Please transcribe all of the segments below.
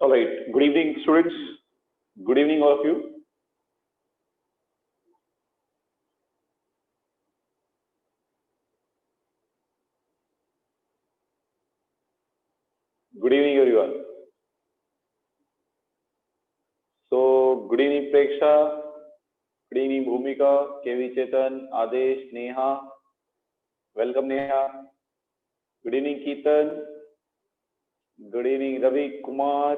All right. Good evening, students. Good evening, all of you. Good evening, everyone. So, good evening, Preksha. Good evening, Bhumika, KV Chetan, Adesh, Neha. Welcome, Neha. Good evening, Keetan. Good evening, Ravi Kumar.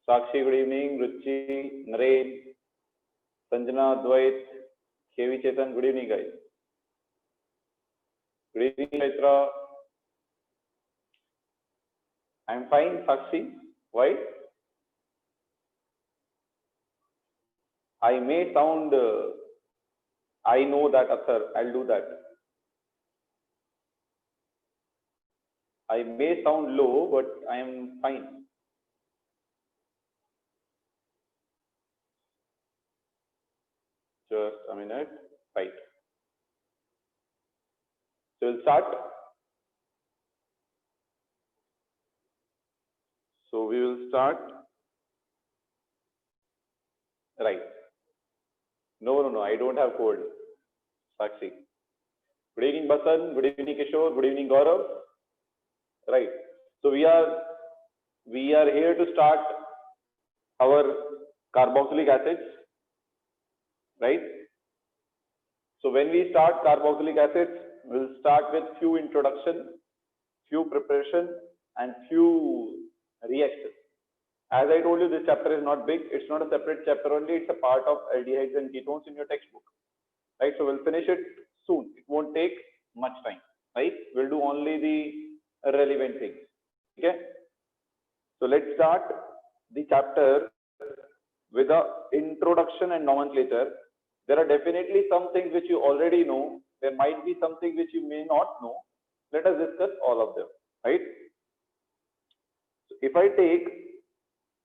Sakshi, good evening. Ruchi, Naren, Sanjana, Dwight, KV Chetan. Good evening, guys. Good evening, Chaitra. I'm fine, Sakshi. Why? I may sound, I know that, Akhar. I'll do that. I may sound low, but I am fine. Just a minute. Right. So we'll start. So we will start. Right. No. I don't have cold. Sakshi. Good evening, Basan. Good evening, Kishore. Good evening, Gaurav. Right. So we are here to start our carboxylic acids. Right. So when we start carboxylic acids, we'll start with few introduction, few preparation, and few reactions. As I told you, this chapter is not big. It's not a separate chapter only. It's a part of aldehydes and ketones in your textbook. Right. So we'll finish it soon. It won't take much time. Right. We'll do only the relevant things. Okay. So let's start the chapter with the introduction and nomenclature. There are definitely some things which you already know. There might be something which you may not know. Let us discuss all of them. Right. So if I take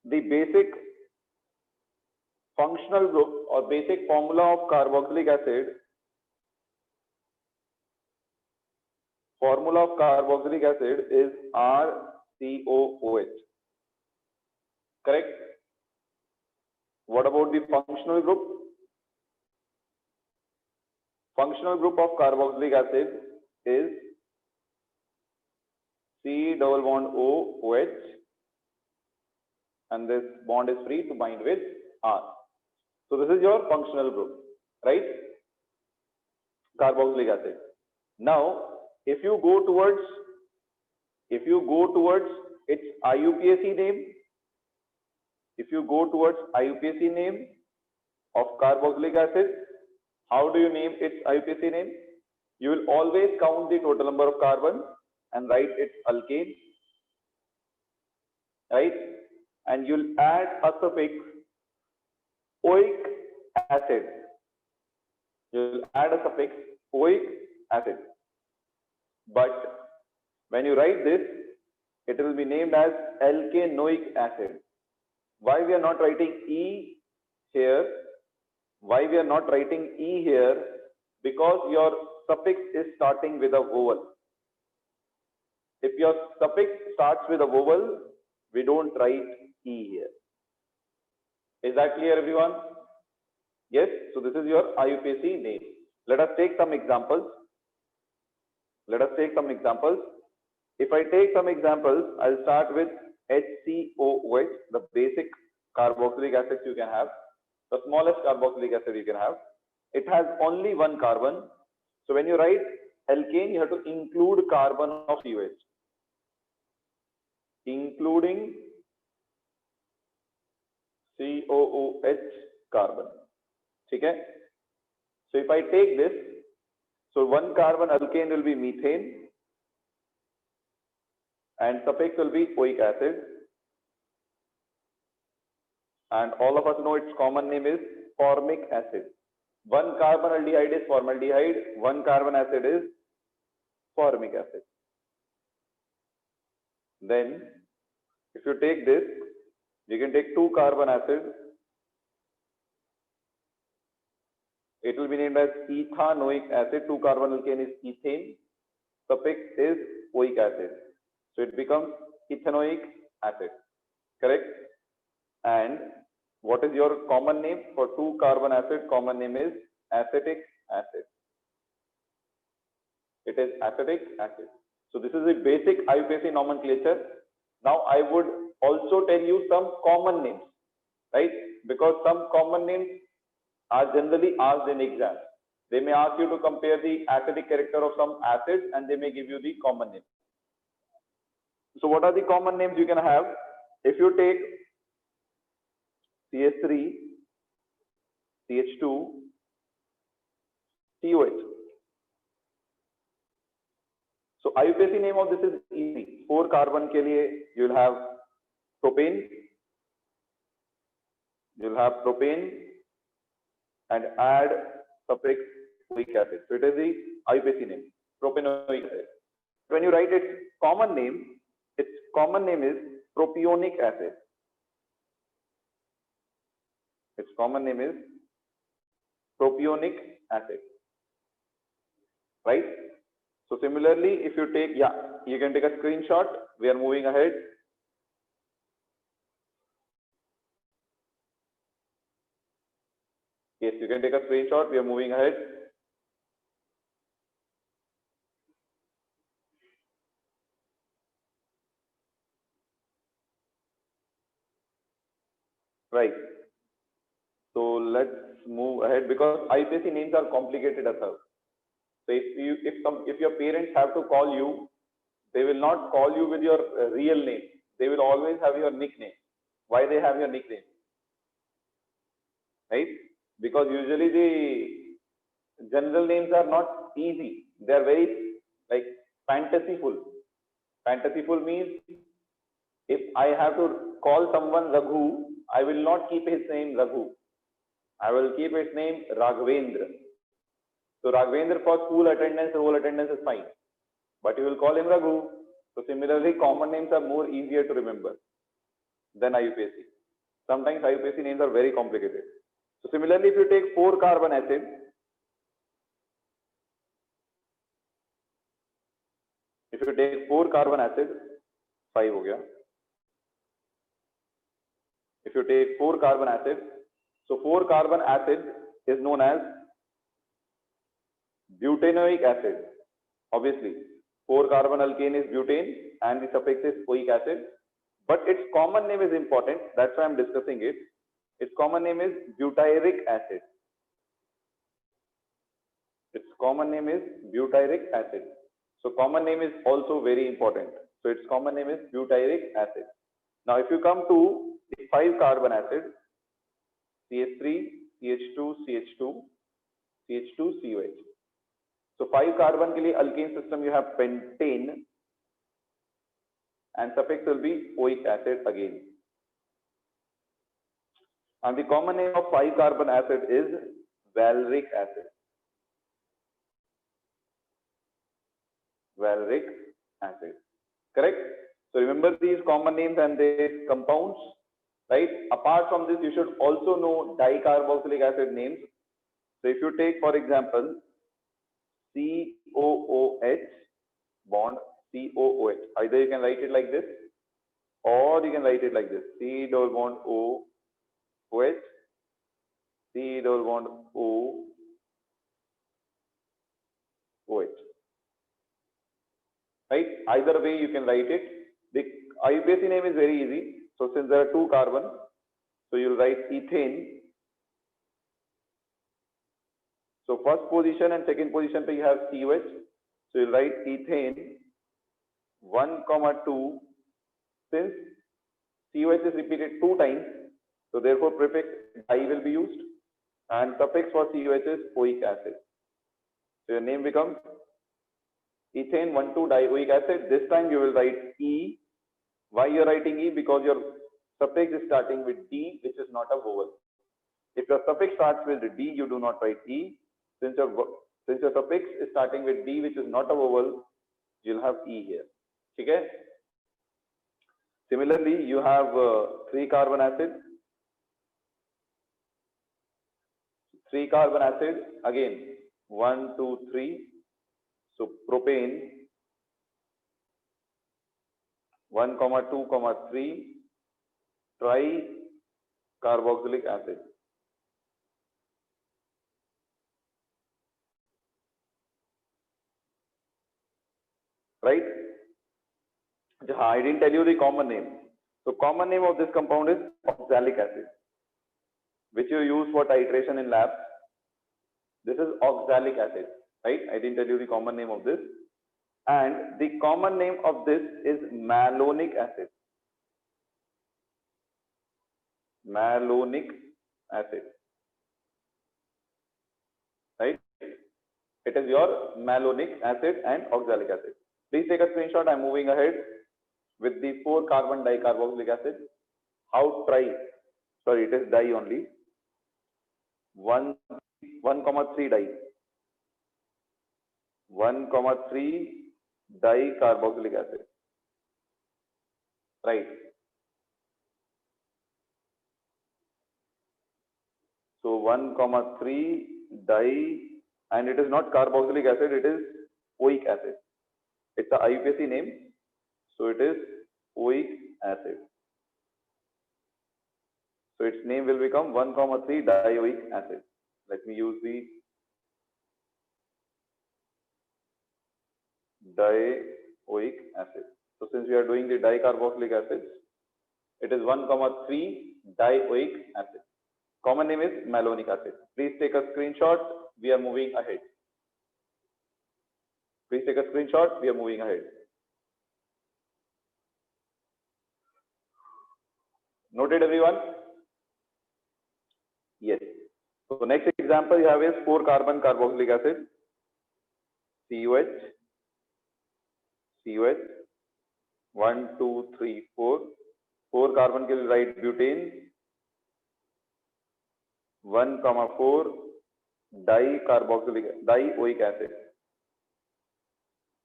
the basic functional group or basic formula of carboxylic acid, formula of carboxylic acid is RCOOH. Correct? What about the functional group? Functional group of carboxylic acid is C double bond OH, and this bond is free to bind with R. So this is your functional group, right? Carboxylic acid. Now, if you go towards its IUPAC name, if you go towards IUPAC name of carboxylic acid, how do you name its IUPAC name? You will always count the total number of carbon and write its alkane, right? And you'll add a suffix oic acid. You'll add a suffix oic acid. But when you write this, it will be named as alkanoic acid. Why we are not writing E here? Why we are not writing E here? Because your suffix is starting with a vowel. If your suffix starts with a vowel, we don't write E here. Is that clear, everyone? Yes. So this is your IUPAC name. Let us take some examples. If I take some examples, I'll start with HCOOH, the basic carboxylic acid you can have, the smallest carboxylic acid you can have. It has only one carbon. So when you write alkane, you have to include carbon of COH, including COOH carbon. Okay? So if I take this, so one carbon alkane will be methane and suffix will be oic acid. And all of us know its common name is formic acid. One carbon aldehyde is formaldehyde, one carbon acid is formic acid. Then if you take this, you can take two carbon acid. It will be named as ethanoic acid. Two carbon alkane is ethane. Suffix is oic acid. So it becomes ethanoic acid. correct? And what is your common name for 2-carbon acid? Common name is acetic acid. It is acetic acid. So this is the basic IUPAC nomenclature. Now I would also tell you some common names, right? Because some common names are generally asked in exam. They may ask you to compare the acidic character of some acids and they may give you the common name. So what are the common names you can have? If you take CH3, CH2, COH. So IUPAC name of this is easy. 4-carbon ke liye you'll have propane. You'll have propane and add suffix oic acid. So it is the IUPAC name, propanoic acid. When you write its common name is propionic acid. Its common name is propionic acid, right? So similarly, if you take, you can take a screenshot. We are moving ahead. Yes, you can take a screenshot. We are moving ahead. Right. So let's move ahead because IUPAC names are complicated as well. So if your parents have to call you, they will not call you with your real name. They will always have your nickname. Why they have your nickname? Right? Because usually the general names are not easy. They are very like fantasyful. Fantasyful means if I have to call someone Raghu, I will not keep his name Raghu. I will keep his name Raghavendra. So Raghavendra for school attendance, roll attendance is fine. But you will call him Raghu. So similarly, common names are more easier to remember than IUPAC. Sometimes IUPAC names are very complicated. So similarly, if you take 4-carbon acid, if you take 4-carbon acid, 5 ho gaya. If you take 4-carbon acid, so 4-carbon acid is known as butanoic acid. Obviously, 4-carbon alkane is butane and the suffix is oic acid. But its common name is important. That's why I'm discussing it. Its common name is butyric acid. Its common name is butyric acid. So common name is also very important. So its common name is butyric acid. Now if you come to the 5-carbon acid, CH3, CH2, CH2, CH2, COH. So 5-carbon ke liye alkane system you have pentane and suffix will be oic acid again. And the common name of 5-carbon acid is valeric acid. Valeric acid. Correct? So remember these common names and their compounds, right? Apart from this, you should also know dicarboxylic acid names. So if you take, for example, COOH bond COOH, either you can write it like this or you can write it like this: C double bond OH, C double bond OH. Right? Either way you can write it. The IUPAC name is very easy. So since there are 2 carbons, so you'll write ethane. So first position and second position you have COH. So you'll write ethane 1, 2. Since COH is repeated 2 times, so therefore prefix di will be used and suffix for COH is oic acid. So your name becomes ethane 1,2-dioic acid. This time you will write E. Why you are writing E? Because your suffix is starting with D, which is not a vowel. If your suffix starts with D, you do not write E. Since your suffix is starting with D, which is not a vowel, you'll have E here. Okay? Similarly, you have 3-carbon acid. 3-carbon acid, again, 1, 2, 3. So propane 1, 2, 3. tricarboxylic acid. Right? I didn't tell you the common name. So common name of this compound is oxalic acid, which you use for titration in lab. This is oxalic acid, right? I didn't tell you the common name of this. And the common name of this is malonic acid. Malonic acid, right? It is your malonic acid and oxalic acid. Please take a screenshot. I'm moving ahead with the 4-carbon dicarboxylic acid. How sorry, it is di only. 1,3 di. 1,3 dicarboxylic acid. Right. So 1,3 di, and it is not carboxylic acid, it is oic acid. It's a IUPAC name, so it is oic acid. So its name will become 1,3 dioic acid. Let me use the dioic acid. So since we are doing the dicarboxylic acids, it is 1,3 dioic acid. Common name is malonic acid. Please take a screenshot. We are moving ahead. Please take a screenshot. We are moving ahead. Noted, everyone? Yes. So next example you have is 4-carbon carboxylic acid. COH. COH. 1, 2, 3, 4. 4 carbon के लिए write butane. 1,4 dioic acid.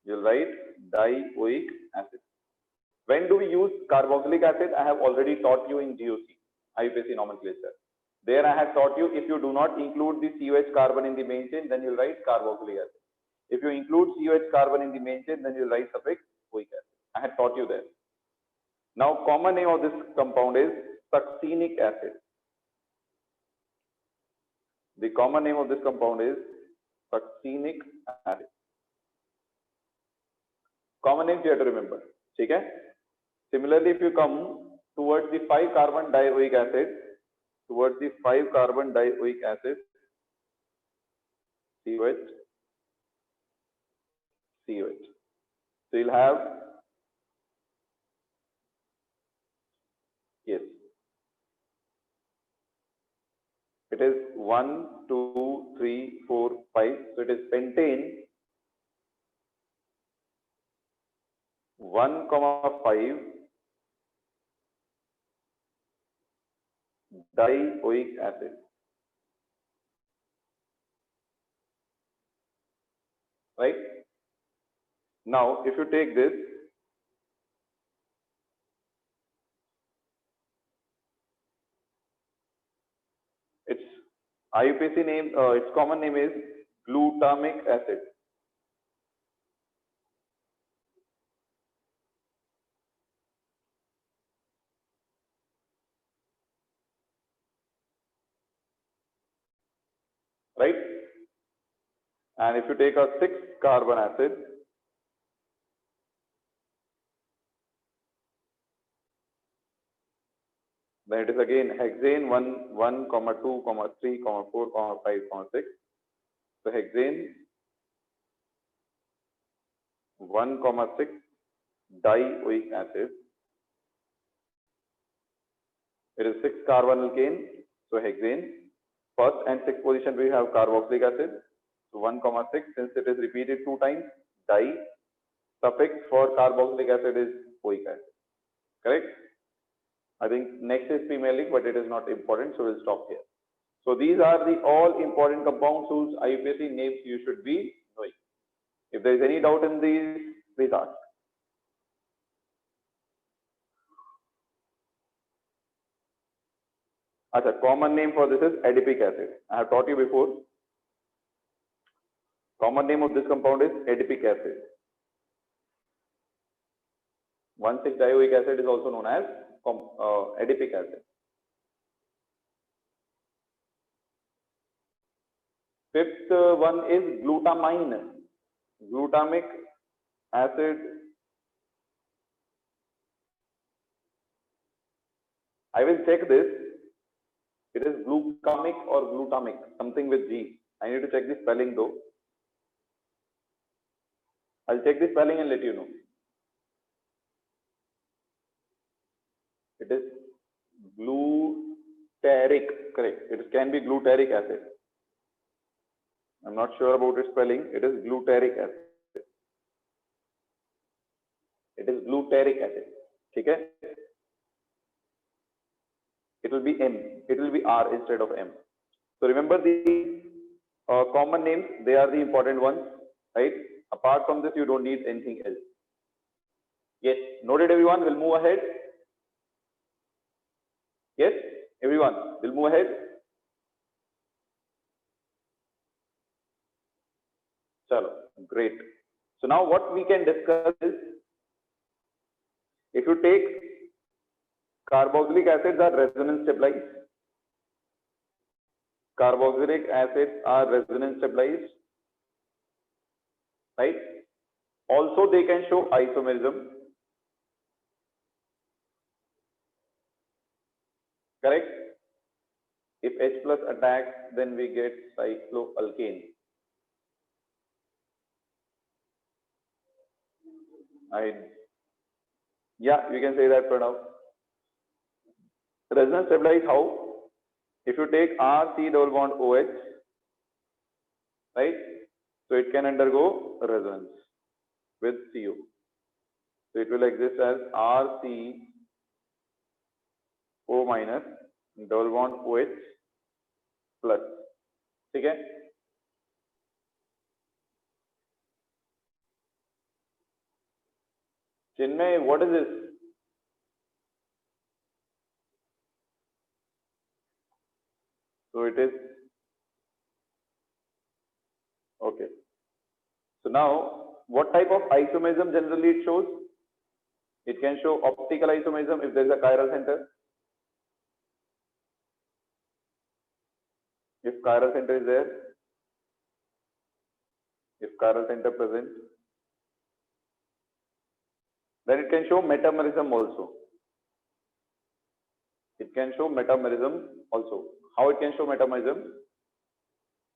You'll write dioic acid. When do we use carboxylic acid? I have already taught you in GOC, IUPAC nomenclature. There I have taught you, if you do not include the COH carbon in the main chain, then you'll write carboxylic acid. If you include COH carbon in the main chain, then you'll write suffix oic acid. I had taught you there. Now, common name of this compound is succinic acid. The common name of this compound is succinic acid. Common name you have to remember. Okay? Similarly, if you come towards the 5-carbon dioic acid, COH, COH. So you'll have, yes, it is 1, 2, 3, 4, 5. So it is pentane 1,5 dioic acid. Right? Now, if you take this, its IUPAC name, its common name is glutamic acid. Right? And if you take a 6-carbon acid, then it is again hexane 1, 2, 3, 4, 5, 6. So hexane 1,6 dioic acid. It is 6-carbon alkane. So hexane. First and 6th position we have carboxylic acid. So 1,6, since it is repeated 2 times, di. Suffix for carboxylic acid is oic acid. Correct? I think next is phenolic, but it is not important, so we'll stop here. So these are the all important compounds whose IUPAC names you should be knowing. If there is any doubt in these, please ask. A common name for this is adipic acid. I have taught you before. Common name of this compound is adipic acid. 1,6 dioic acid is also known as adipic acid. Fifth one is glutamine, glutamic acid. I will check this. It is glucamic or glutamic, something with G. I need to check the spelling though. I'll check the spelling and let you know. It is glutaric, correct. It can be glutaric acid. I'm not sure about its spelling. It is glutaric acid. It is glutaric acid. Okay? It will be M. It will be R instead of M. So remember the common names. They are the important ones, right? Apart from this, you don't need anything else. Yes. Noted, everyone. We'll move ahead. Yes, everyone. We'll move ahead. Chalo, great. So now what we can discuss is, if you take carboxylic acids are resonance stabilized. Carboxylic acids are resonance stabilized, right? Also, they can show isomerism. Correct? If H plus attacks, then we get cycloalkane. Yeah, you can say that for now. Resonance stabilized how? If you take R C double bond OH, right? So it can undergo resonance with CO. So it will exist as RCO minus double bond OH plus. Okay? Chinmay, what is this? So it is okay. So now, what type of isomerism generally it shows? It can show optical isomerism if there is a chiral center. If chiral center is there, if chiral center present, then it can show metamerism also. It can show metamerism also. How it can show metamerism?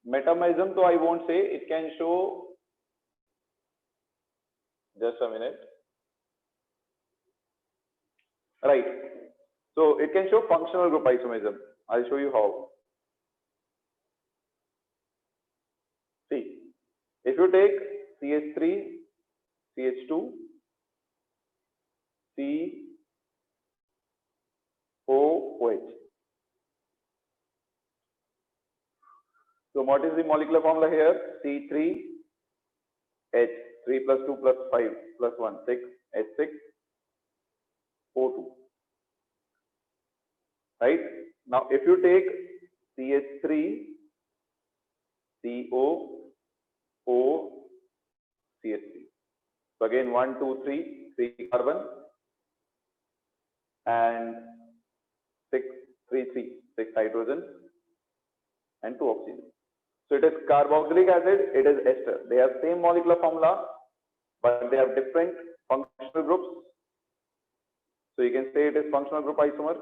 Metamerism, so I won't say. It can show, just a minute. Right. So it can show functional group isomerism. I'll show you how. See, if you take CH3, CH2, COOH. So what is the molecular formula here? C3H, 3 plus 2 plus 5 plus 1, 6, H6, O2. Right? Now, if you take CH3, CO, O, CH3. So again, 1, 2, 3 carbon and 6 hydrogen and 2 oxygen. So it is carboxylic acid, it is ester. They have same molecular formula, but they have different functional groups. So you can say it is functional group isomer.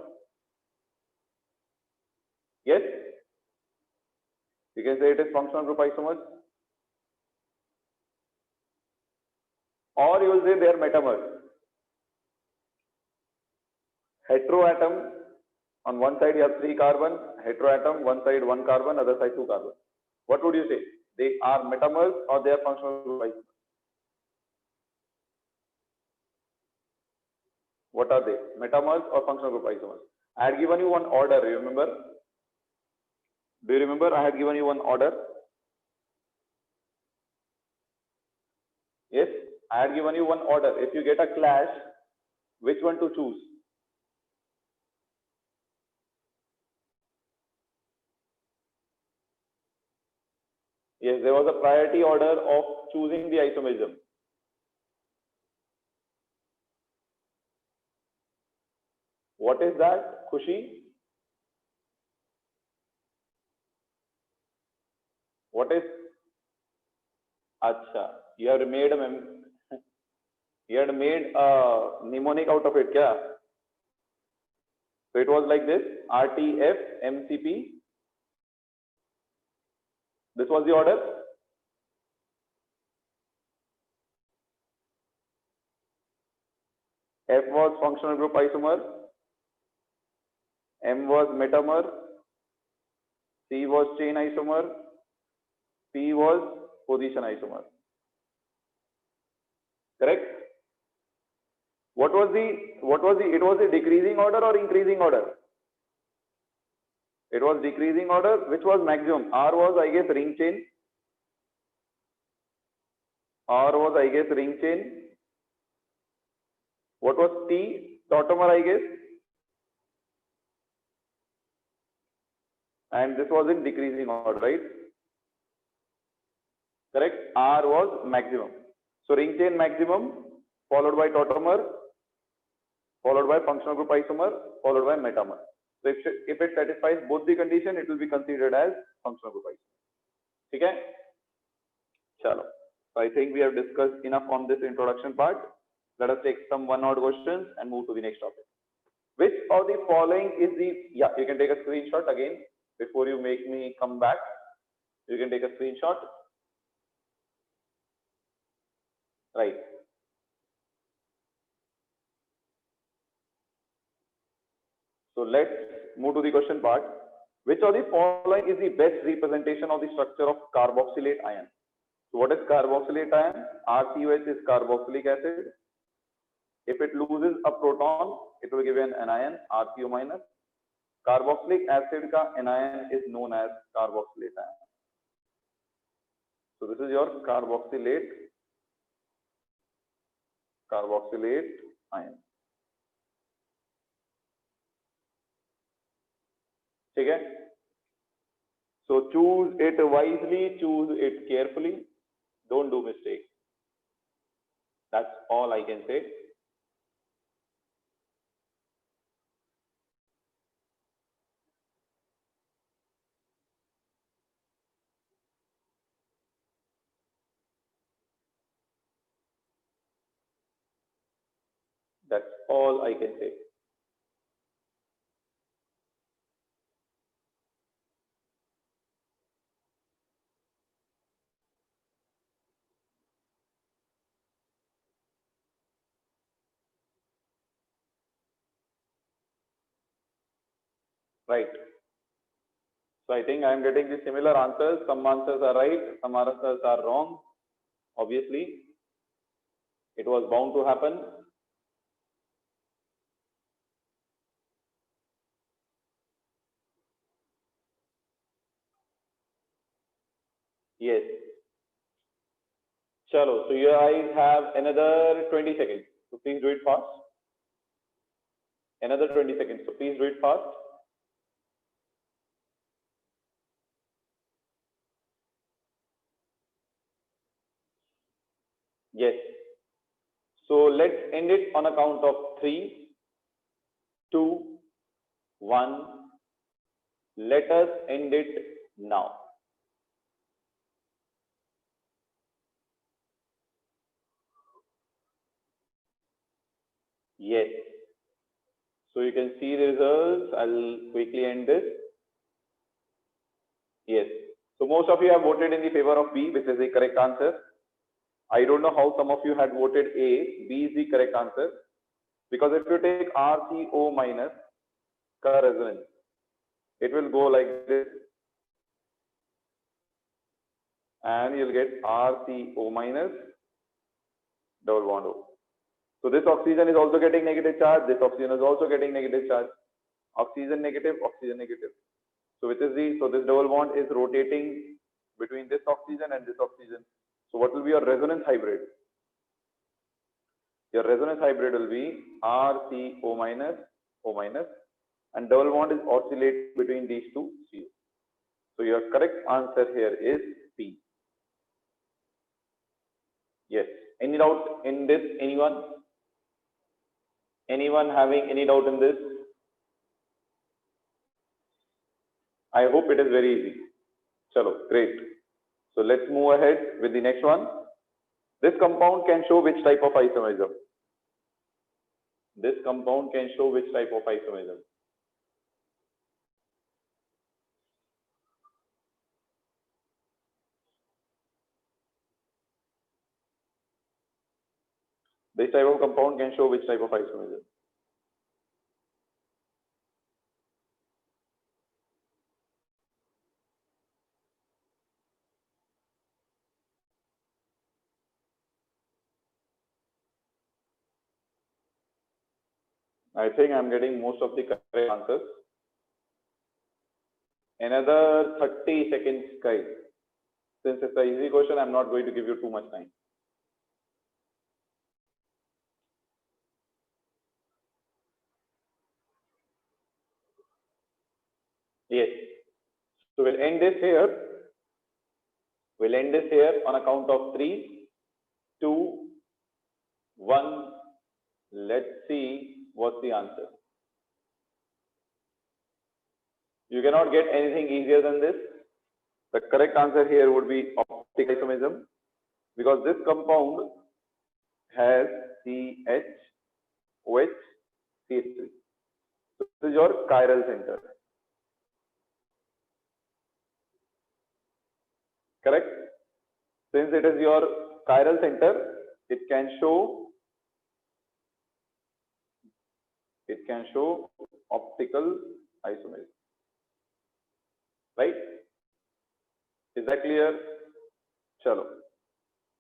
Yes? You can say it is functional group isomers. Or you will say they are metamers. Heteroatom, on one side you have 3 carbon, heteroatom, one side 1 carbon, other side 2 carbon. What would you say? They are metamers or they are functional group isomers? What are they? Metamers or functional group isomers? I had given you one order, you remember? Do you remember I had given you one order? Yes, I had given you one order. If you get a clash, which one to choose? Yes, there was a priority order of choosing the isomerism. What is that, Khushi? What is? Acha, you have made you had made a mnemonic out of it, kya? So it was like this: RTF MCP. This was the order. F was functional group isomer. M was metamer. C was chain isomer. P was position isomer. Correct? What was it was a decreasing order or increasing order? It was decreasing order. Which was maximum? R was, I guess, ring chain. R was, I guess, ring chain. What was T? Tautomer, I guess. And this was in decreasing order, right? Correct? R was maximum. So ring chain maximum, followed by tautomer, followed by functional group isomer, followed by metamer. So if it satisfies both the condition, it will be considered as functional group isomer. Okay? Chalo. So I think we have discussed enough on this introduction part. Let us take some one-odd questions and move to the next topic. Which of the following is the, yeah, you can take a screenshot again before you make me come back. You can take a screenshot. Right. So let's move to the question part. Which of the following is the best representation of the structure of carboxylate ion? So what is carboxylate ion? RCOH is carboxylic acid. If it loses a proton, it will give you an anion, RCO minus. Carboxylic acid ka anion is known as carboxylate ion. So this is your carboxylate ion. Okay? So choose it wisely, choose it carefully. Don't do mistakes. That's all I can say. That's all I can say. Right. So I think I am getting the similar answers. Some answers are right, some answers are wrong. Obviously, it was bound to happen. Yes. Chalo. So you guys have another 20 seconds. So please do it fast. Another 20 seconds. So please do it fast. Yes. So let's end it on a count of 3, 2, 1. Let us end it now. Yes. So you can see the results. I'll quickly end this. Yes. So most of you have voted in the favor of B, which is the correct answer. I don't know how some of you had voted A. B is the correct answer. Because if you take RCO minus resonance, it will go like this. And you'll get RCO minus double bond O. So this oxygen is also getting negative charge. This oxygen is also getting negative charge. Oxygen negative, oxygen negative. So which is the, so this double bond is rotating between this oxygen and this oxygen. So what will be your resonance hybrid? Your resonance hybrid will be RCO minus O minus, and double bond is oscillate between these two COs. So your correct answer here is P. Yes. Any doubt in this? Anyone? Anyone having any doubt in this? I hope it is very easy. Chalo, great. So let's move ahead with the next one. This compound can show which type of isomerism? This compound can show which type of isomerism? This type of compound can show which type of isomerism? I think I'm getting most of the correct answers. Another 30 seconds, guys. Since it's an easy question, I'm not going to give you too much time. Yes. So we'll end this here. We'll end this here on a count of 3, 2, 1. Let's see what's the answer. You cannot get anything easier than this. The correct answer here would be optical isomerism, because this compound has CH, OH, CH3. So this is your chiral center. Correct? Since it is your chiral center, it can show optical isomerism. Right? Is that clear? Chalo.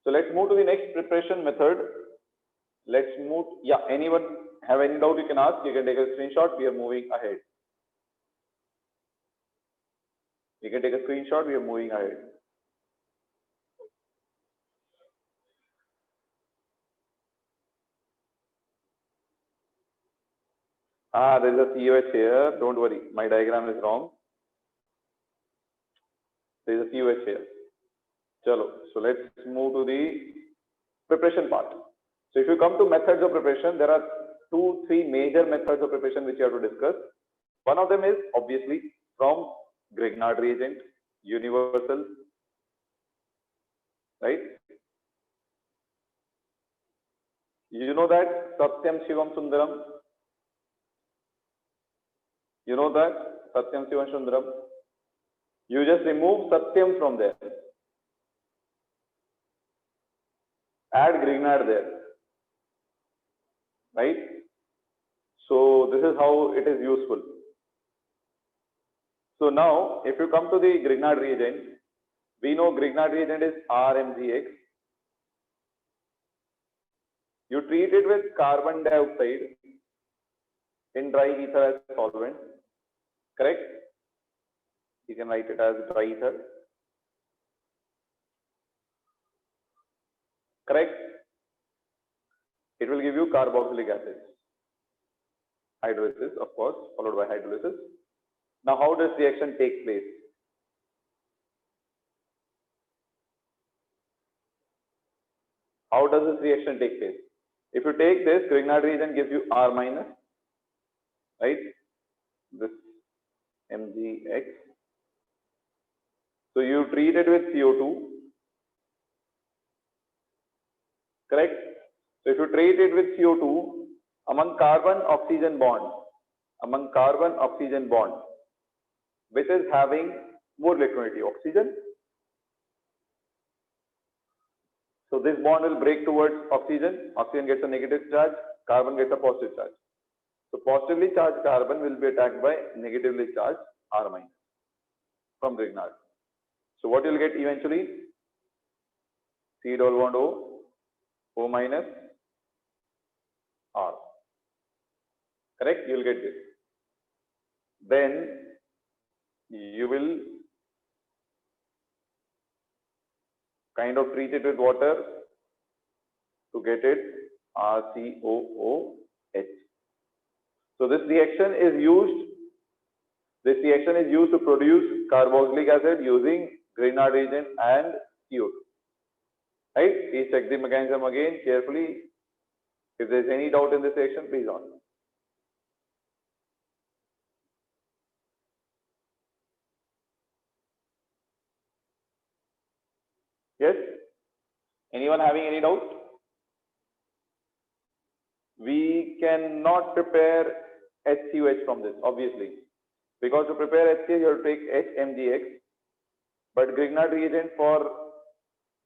So let's move to the next preparation method. Let's move. Yeah, anyone have any doubt you can ask. You can take a screenshot. We are moving ahead. You can take a screenshot. We are moving ahead. There is a COH here. Don't worry. My diagram is wrong. There is a COH here. Chalo. So let's move to the preparation part. So if you come to methods of preparation, there are 2-3 major methods of preparation which you have to discuss. One of them is obviously from Grignard reagent, universal, right? You know that Satyam Shivam Sundaram. You know that Satyam Shivam Sundaram. You just remove Satyam from there. Add Grignard there. Right? So this is how it is useful. So now, if you come to the Grignard reagent, we know Grignard reagent is RMGX. You treat it with carbon dioxide in dry ether as solvent. Correct? You can write it as dry ether. Correct? It will give you carboxylic acid. Hydrolysis, of course, followed by hydrolysis. Now, how does reaction take place? How does this reaction take place? If you take this, Grignard reagent gives you R minus, right? This MgX. So you treat it with CO2, correct? So if you treat it with CO2, among carbon-oxygen bond, which is having more electronegation, oxygen. So this bond will break towards oxygen. Oxygen gets a negative charge, carbon gets a positive charge. So positively charged carbon will be attacked by negatively charged R minus from Grignard. So what you'll get eventually? C double bond O, O minus, R. Correct? You'll get this. Then you will kind of treat it with water to get it RCOOH. So this reaction is used to produce carboxylic acid using Grignard reagent and CO2. Right? Please check the mechanism again carefully. If there is any doubt in this reaction, please ask. Yes? Anyone having any doubt? We cannot prepare HCOH from this, obviously. Because to prepare HCl, you have to take HMgX. But Grignard reagent for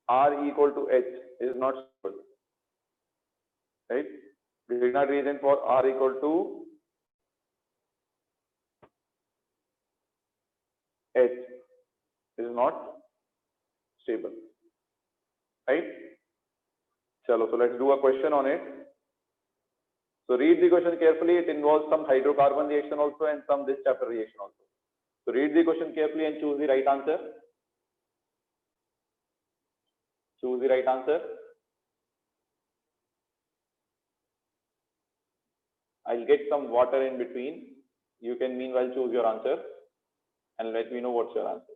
R equal to H is not stable. Right? Grignard reagent for R equal to H is not stable. Right? Chalo, so let's do a question on it. So read the question carefully. It involves some hydrocarbon reaction also and some this chapter reaction also. So read the question carefully and choose the right answer. Choose the right answer. I'll get some water in between. You can meanwhile choose your answer and let me know what's your answer.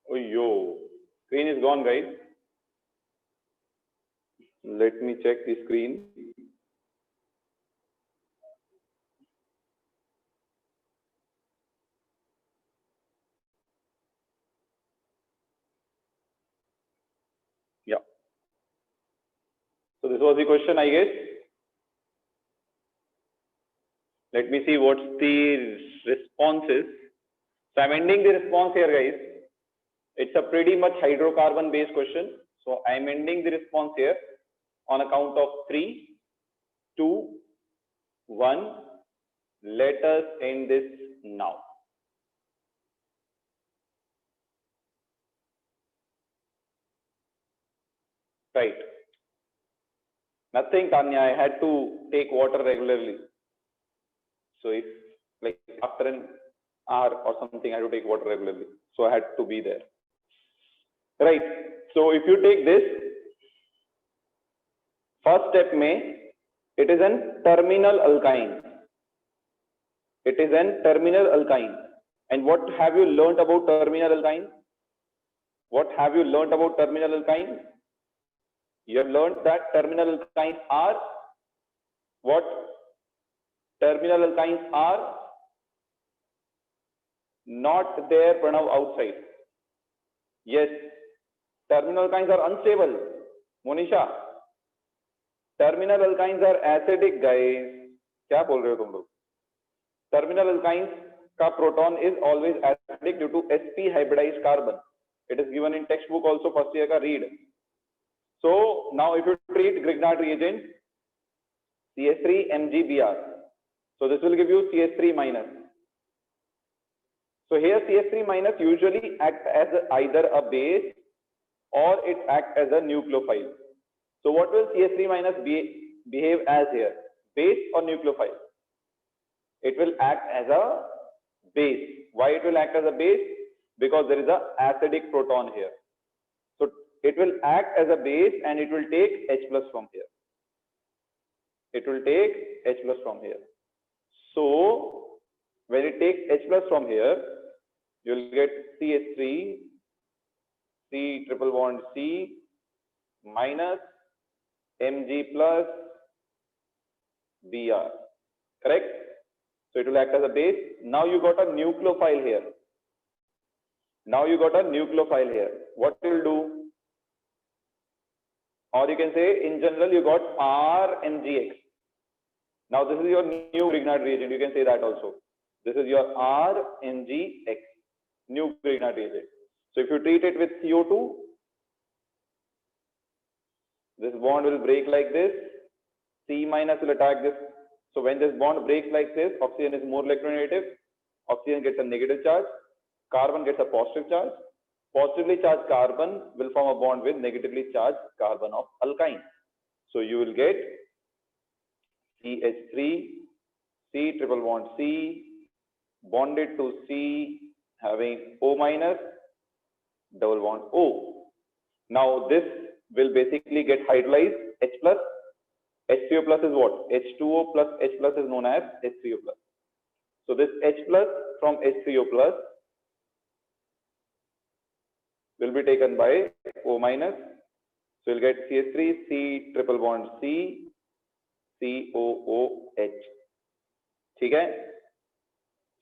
Oh, yo, screen is gone, guys. Let me check the screen. Yeah. So this was the question, I guess. Let me see what's the responses. So I'm ending the response here, guys. It's a pretty much hydrocarbon based question. So I'm ending the response here on account of 3, 2, 1. Let us end this now. Right. Nothing, Tanya. I had to take water regularly. So if like after an hour or something, I had to take water regularly. So I had to be there. Right. So if you take this, first step it is an terminal alkyne. It is an terminal alkyne. And what have you learnt about terminal alkyne? What have you learnt about terminal alkyne? You have learnt that terminal alkynes are what? Terminal alkynes are not there, Pranav, outside. Yes. Terminal alkynes are unstable. Monisha. Terminal alkynes are acidic, guys. क्या बोल रहे हो तुम लोग? Terminal alkynes का proton is always acidic due to sp hybridized carbon. It is given in textbook also, first year ka read. So now if you treat Grignard reagent, CH3 MgBr, so this will give you CH3 minus. So here CH3 minus usually acts as either a base or it acts as a nucleophile. So what will CH3 minus behave as here? Base or nucleophile? It will act as a base. Why it will act as a base? Because there is a acidic proton here. So it will act as a base and it will take H plus from here. It will take H plus from here. So when it takes H plus from here, you will get CH3, C triple bond C minus Mg plus Br. Correct? So it will act as a base. Now you got a nucleophile here. Now you got a nucleophile here. What will do? Or you can say in general you got RMgX. Now this is your new Grignard reagent. You can say that also. This is your RMgX, new Grignard reagent. So if you treat it with CO2, this bond will break like this. C minus will attack this. So when this bond breaks like this, oxygen is more electronegative. Oxygen gets a negative charge. Carbon gets a positive charge. Positively charged carbon will form a bond with negatively charged carbon of alkyne. So you will get CH3, C triple bond C, bonded to C, having O minus, double bond O. Now this will basically get hydrolyzed, H plus. H3O plus is what? H2O plus H plus is known as H3O plus. So this H plus from H3O plus will be taken by O minus. So you'll get CH3, C triple bond C, COOH. Okay?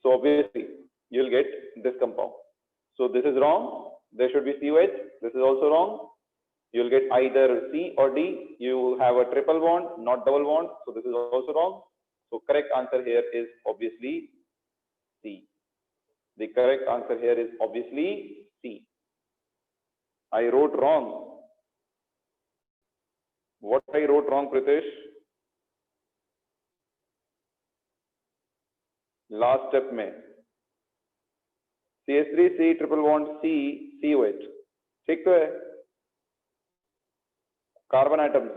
So obviously you'll get this compound. So this is wrong. There should be COH. This is also wrong. You'll get either C or D. You have a triple bond, not double bond. So this is also wrong. So correct answer here is obviously C. The correct answer here is obviously C. I wrote wrong. What I wrote wrong, Pritesh? Last step में CH3 C triple bond C COH. ठीक तो है? Carbon atoms.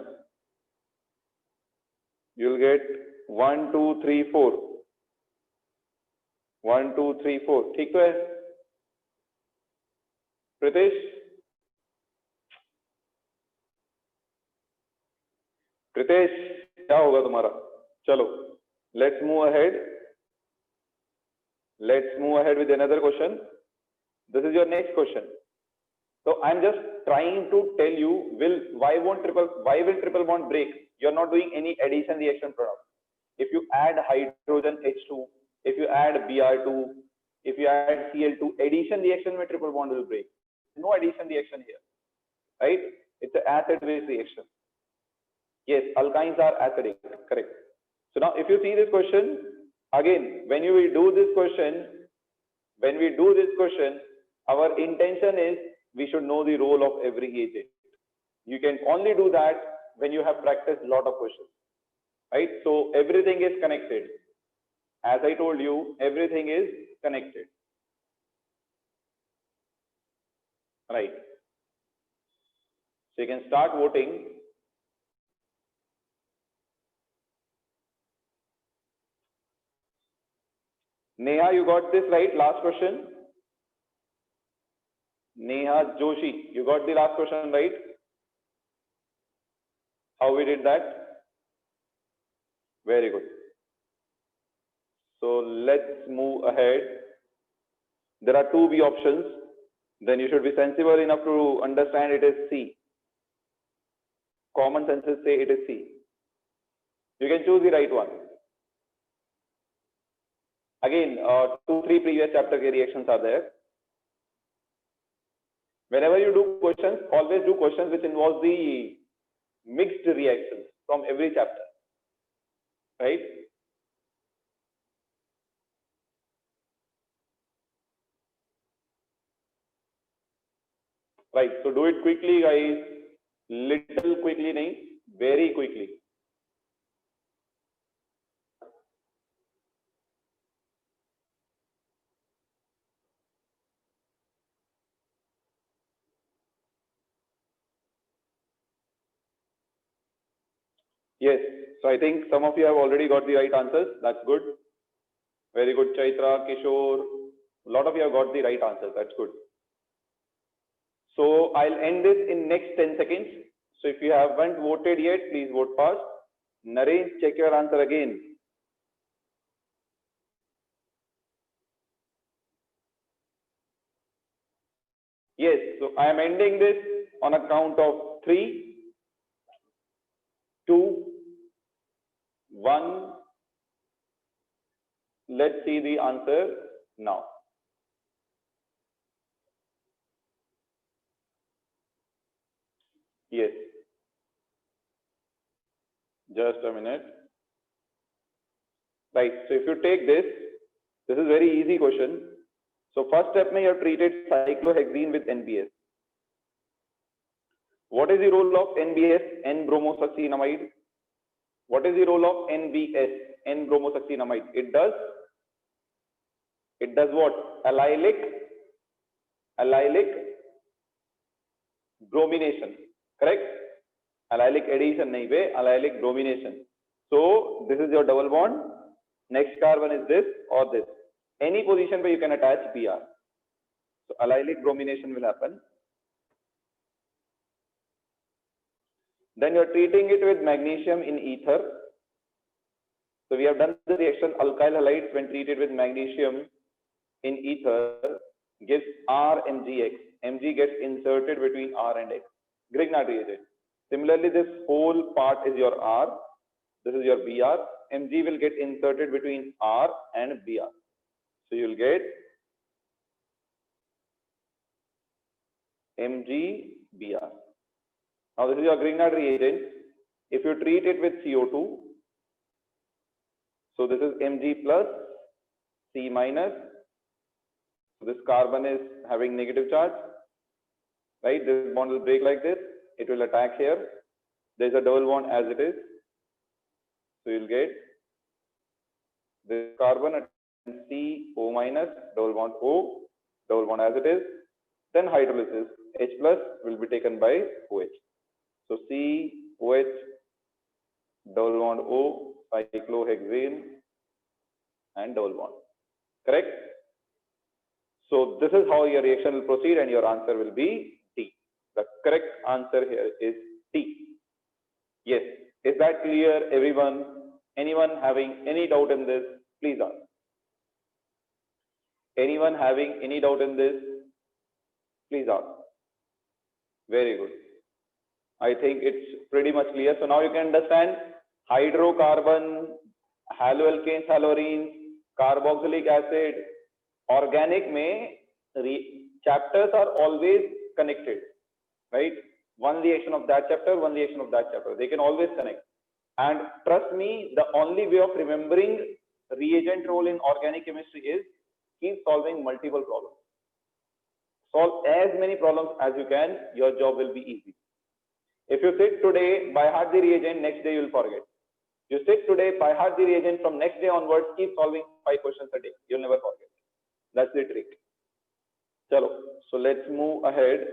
You'll get 1, 2, 3, 4. 1, 2, 3, 4. ठीक तो है? Pritesh? Pritesh, क्या होगा तुम्हारा? चलो, let's move ahead. Let's move ahead with another question. This is your next question. So I'm just trying to tell you, why will triple bond break? You're not doing any addition reaction product. If you add hydrogen H2, if you add Br2, if you add Cl2, addition reaction with triple bond will break. No addition reaction here, right? It's an acid-base reaction. Yes, alkynes are acidic, correct. So now if you see this question, again, when we do this question, our intention is we should know the role of every agent. You can only do that when you have practiced a lot of questions, right? So everything is connected. As I told you, everything is connected, right? So you can start voting. Neha, you got this right? Last question. Neha Joshi, you got the last question right? How we did that? Very good. So let's move ahead. There are 2B options. Then you should be sensible enough to understand it is C. Common senses say it is C. You can choose the right one. Again, 2-3 previous chapter reactions are there. Whenever you do questions, always do questions which involve the mixed reactions from every chapter, right? Right, so do it quickly, guys. Little quickly नहीं, very quickly. Yes, so I think some of you have already got the right answers. That's good. Very good, Chaitra, Kishore. A lot of you have got the right answers. That's good. So I'll end this in next 10 seconds. So if you haven't voted yet, please vote fast. Naresh, check your answer again. Yes, so I am ending this on a count of 3, 2, 1. Let's see the answer now. Yes. Just a minute. Right. So if you take this is very easy question. So first step mein you have treated cyclohexene with NBS. What is the role of NBS, N-bromosuccinamide? What is the role of NBS, N-bromosuccinamide? It does what? Allylic bromination. Correct? Allylic addition nahi be, allylic bromination. So this is your double bond. Next carbon is this or this. Any position where you can attach Br. So allylic bromination will happen. Then you are treating it with magnesium in ether. So we have done the reaction alkyl halides when treated with magnesium in ether gives RMgX. Mg gets inserted between R and X. Grignard reagent. Similarly, this whole part is your R. This is your Br. Mg will get inserted between R and Br. So you will get MgBr. Now this is your Grignard reagent. If you treat it with CO2, so this is Mg plus C minus. So this carbon is having negative charge, right? This bond will break like this. It will attack here. There is a double bond as it is. So you will get this carbon at CO minus, double bond O, double bond as it is. Then hydrolysis, H plus will be taken by OH. So COH, double bond O, cyclohexane and double bond. Correct? So this is how your reaction will proceed and your answer will be D. The correct answer here is D. Yes. Is that clear, everyone? Anyone having any doubt in this? Please ask. Anyone having any doubt in this? Please ask. Very good. I think it's pretty much clear. So now you can understand hydrocarbon, haloalkanes, haloarenes, carboxylic acid, organic may chapters are always connected, right? One reaction of that chapter, one reaction of that chapter. They can always connect. And trust me, the only way of remembering reagent role in organic chemistry is keep solving multiple problems. Solve as many problems as you can, your job will be easy. If you sit today, by heart the reagent, next day you will forget. You sit today, by heart the reagent, from next day onwards, keep solving 5 questions a day. You'll never forget. That's the trick. Chalo. So let's move ahead.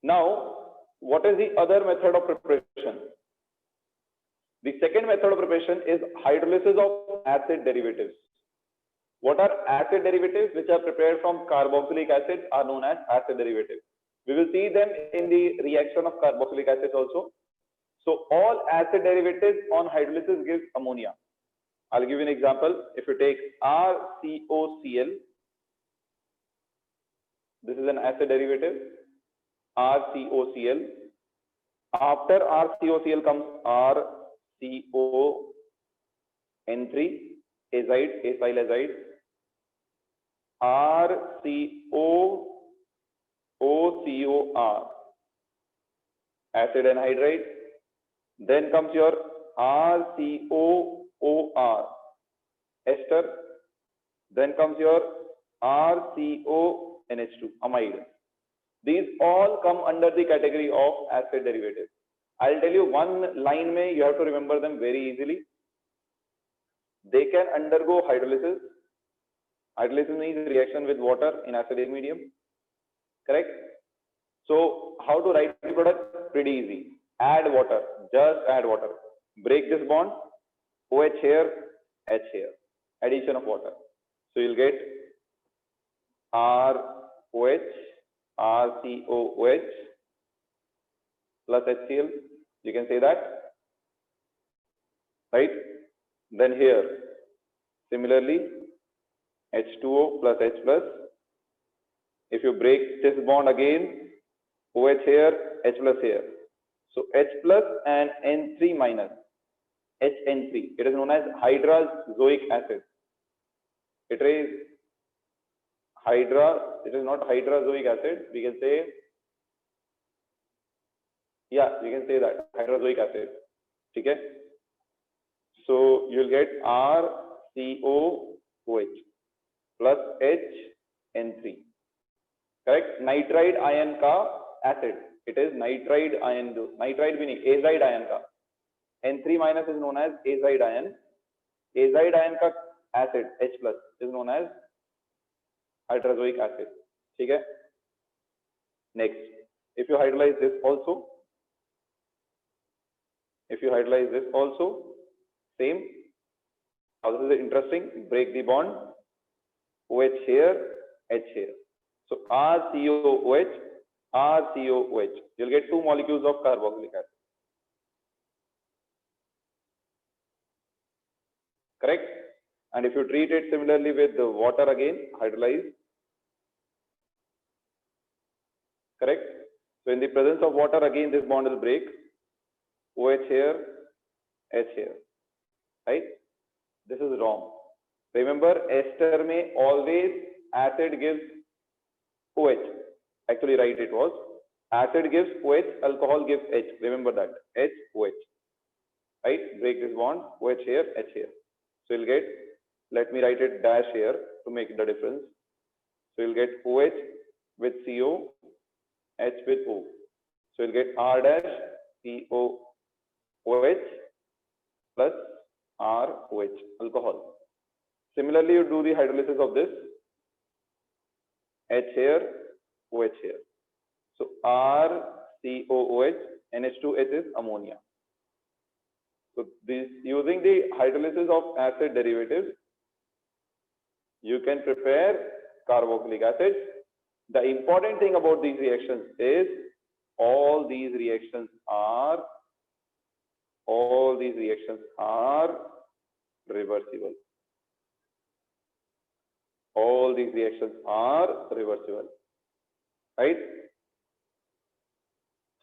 Now, what is the other method of preparation? The second method of preparation is hydrolysis of acid derivatives. What are acid derivatives which are prepared from carboxylic acid are known as acid derivatives. We will see them in the reaction of carboxylic acids also. So all acid derivatives on hydrolysis gives ammonia. I'll give you an example. If you take RCOCl, this is an acid derivative, RCOCl. After RCOCl comes RCON3, azide, acyl azide, RCOOCOR, acid anhydride. Then comes your RCOOR, ester. Then comes your RCONH2, amide. These all come under the category of acid derivatives. I'll tell you one line may you have to remember them very easily. They can undergo hydrolysis. Hydrolysis means reaction with water in acidic medium. Correct? So how to write the product? Pretty easy. Add water. Just add water. Break this bond. OH here, H here. Addition of water. So you'll get ROH, RCOOH plus HCl. You can say that. Right? Then here, similarly, H2O plus H plus. If you break this bond again, OH here, H plus here. So H plus and N3 minus, HN3. It is known as hydrazoic acid. It is not hydrazoic acid. We can say, yeah, we can say that hydrazoic acid. Okay. So you'll get RCOOH plus HN3. Correct? Nitride ion ka acid. It is nitride ion. Nitride meaning azide ion ka. N3 minus is known as azide ion. Azide ion ka acid H plus is known as hydrazoic acid. Okay? Next, if you hydrolyze this also, same. Now this is interesting. Break the bond. OH here, H here. So RCOOH, RCOOH. You'll get two molecules of carboxylic acid. Correct? And if you treat it similarly with the water again, hydrolyze. Correct? So in the presence of water, again this bond will break. OH here, H here. Right? This is wrong. Remember, ester may always acid gives OH. Actually, right, it was. Acid gives OH, alcohol gives H. Remember that. H, OH. Right? Break this bond. OH here, H here. So you'll get, let me write it dash here to make the difference. So you'll get OH with CO, H with O. So you'll get R dash CO OH plus R OH, alcohol. Similarly, you do the hydrolysis of this. H here, OH here. So RCOOH, NH2H is ammonia. So this, using the hydrolysis of acid derivatives, you can prepare carboxylic acid. The important thing about these reactions is all these reactions are reversible. All these reactions are reversible. Right?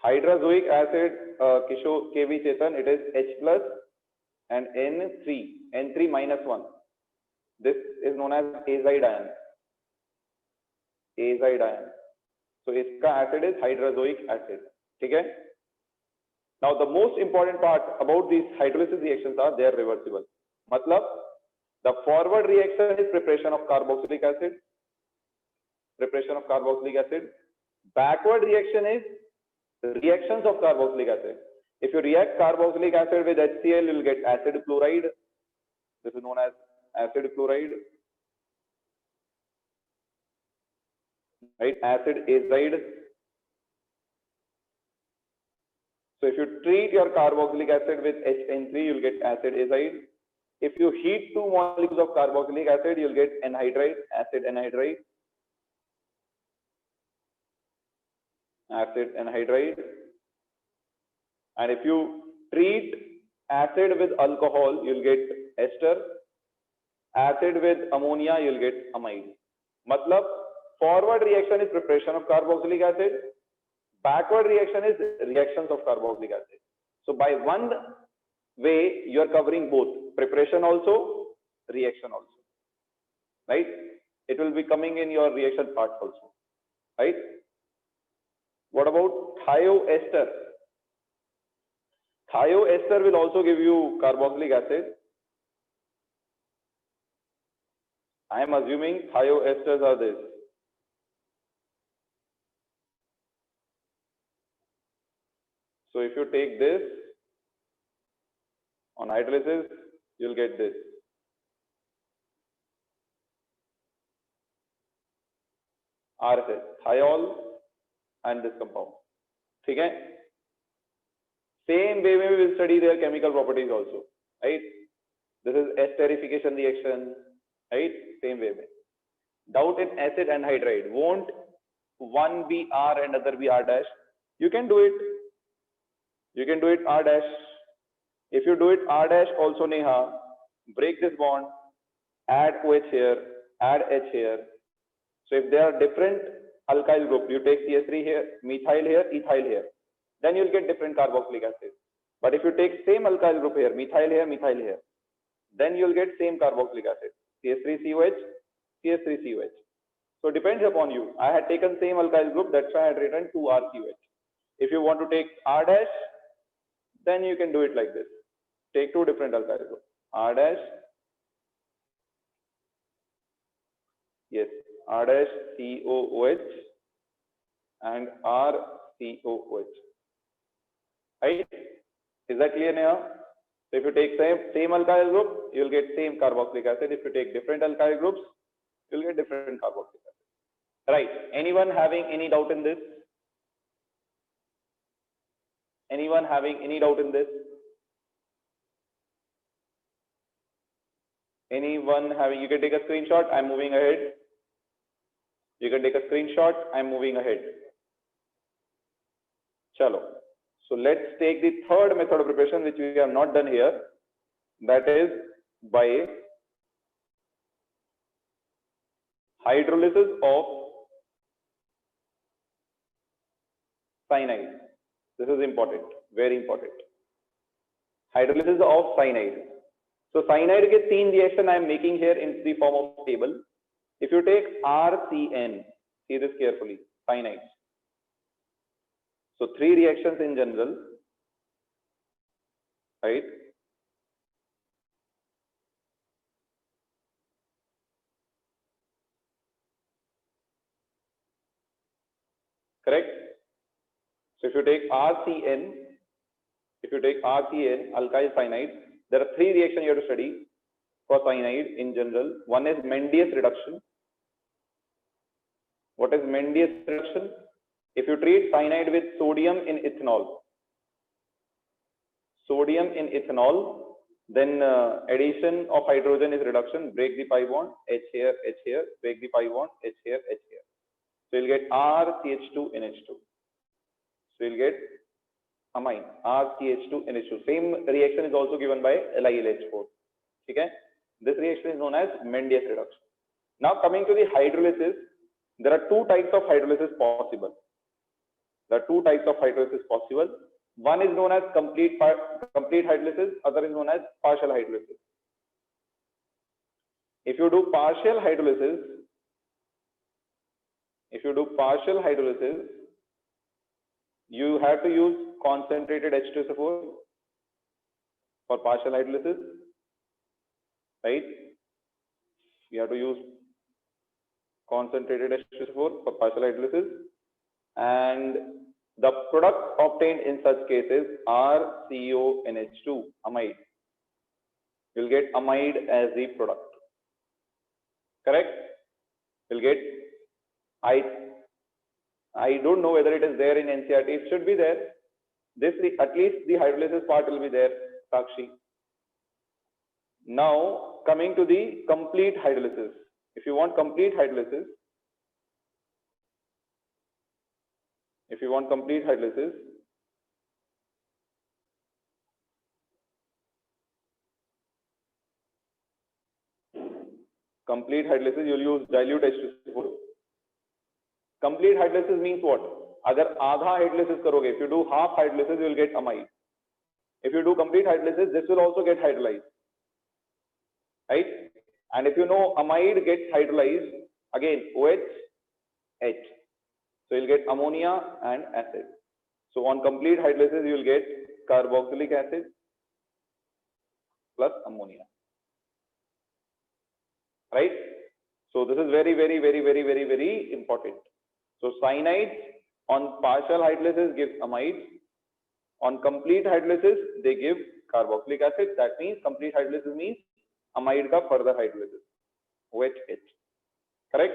Hydrazoic acid, Kishore, KV Chetan, it is H plus and N3 minus 1. This is known as azide ion. So iska acid is hydrazoic acid. Okay? Now the most important part about these hydrolysis reactions are they are reversible. Matlab, the forward reaction is preparation of carboxylic acid. Backward reaction is reactions of carboxylic acid. If you react carboxylic acid with HCl, you will get acid chloride. This is known as acid chloride. Right? Acid azide. So if you treat your carboxylic acid with HN3, you will get acid azide. If you heat two molecules of carboxylic acid, you will get anhydride, acid anhydride. Acid anhydride. And if you treat acid with alcohol, you will get ester. Acid with ammonia, you will get amide. Matlab, forward reaction is preparation of carboxylic acid. Backward reaction is reactions of carboxylic acid. So by one way, you are covering both preparation also, reaction also. Right? It will be coming in your reaction part also. Right? What about thioester? Thioester will also give you carboxylic acid. I am assuming thioesters are this. if you take this on hydrolysis, you'll get this. RSS, thiol and this compound. ठीक है? Same way we will study their chemical properties also, right? This is esterification reaction, right? Same way. Doubt in acid anhydride. Won't one be R and other be R dash? You can do it. You can do it R dash. If you do it R dash also, Neha, break this bond, add OH here, add H here. So if there are different alkyl group, you take CH3 here, methyl here, ethyl here, then you'll get different carboxylic acid. But if you take same alkyl group here, methyl here, then you'll get same carboxylic acid, CH3COH, CH3COH. So it depends upon you. I had taken same alkyl group, that's why I had written 2RCOH. If you want to take R dash, then you can do it like this. Take two different alkyl groups, R dash, yes, R dash COOH and RCOOH. Right? Is that clear now? So if you take same alkyl group, you'll get same carboxylic acid. If you take different alkyl groups, you'll get different carboxylic acid. Right? Anyone having any doubt in this? Anyone having any doubt in this? Anyone having, you can take a screenshot, I'm moving ahead. You can take a screenshot, I'm moving ahead. Chalo. So let's take the third method of preparation, which we have not done here. That is by hydrolysis of cyanide. This is important, very important. Hydrolysis of cyanide. So cyanide के तीन reaction I am making here in the form of table. If you take RCN, see this carefully, cyanide. So three reactions in general, right? Correct? So if you take RCN, alkyl cyanide, there are three reactions you have to study for cyanide in general. One is Mendius reduction. What is Mendius reduction? If you treat cyanide with sodium in ethanol, then addition of hydrogen is reduction, break the pi bond, H here, break the pi bond, H here. So you'll get RCH2NH2. So you'll get amine, RCH2NH2. Same reaction is also given by LiLH4. Okay? This reaction is known as Mendius reduction. Now coming to the hydrolysis, there are two types of hydrolysis possible. One is known as complete hydrolysis, other is known as partial hydrolysis. If you do partial hydrolysis, you have to use concentrated H2SO4 for partial hydrolysis, right? You have to use concentrated H2SO4 for partial hydrolysis, and the product obtained in such cases RCONH2, amide. You'll get amide as the product. Correct? You'll get, I don't know whether it is there in NCERT. It should be there. At least the hydrolysis part will be there, Sakshi. Now coming to the complete hydrolysis. If you want complete hydrolysis, you'll use dilute H2SO4. Complete hydrolysis means what? अगर आधा hydrolysis करोगे, if you do half hydrolysis, you will get amide. If you do complete hydrolysis, this will also get hydrolyzed, right? And if you know amide gets hydrolyzed, again OH, H. So you'll get ammonia and acid. So on complete hydrolysis, you will get carboxylic acid plus ammonia, right? So this is very, very, very, very, very, very important. So cyanide on partial hydrolysis gives amide. On complete hydrolysis, they give carboxylic acid. That means complete hydrolysis means amide ka further hydrolysis, OH. Correct?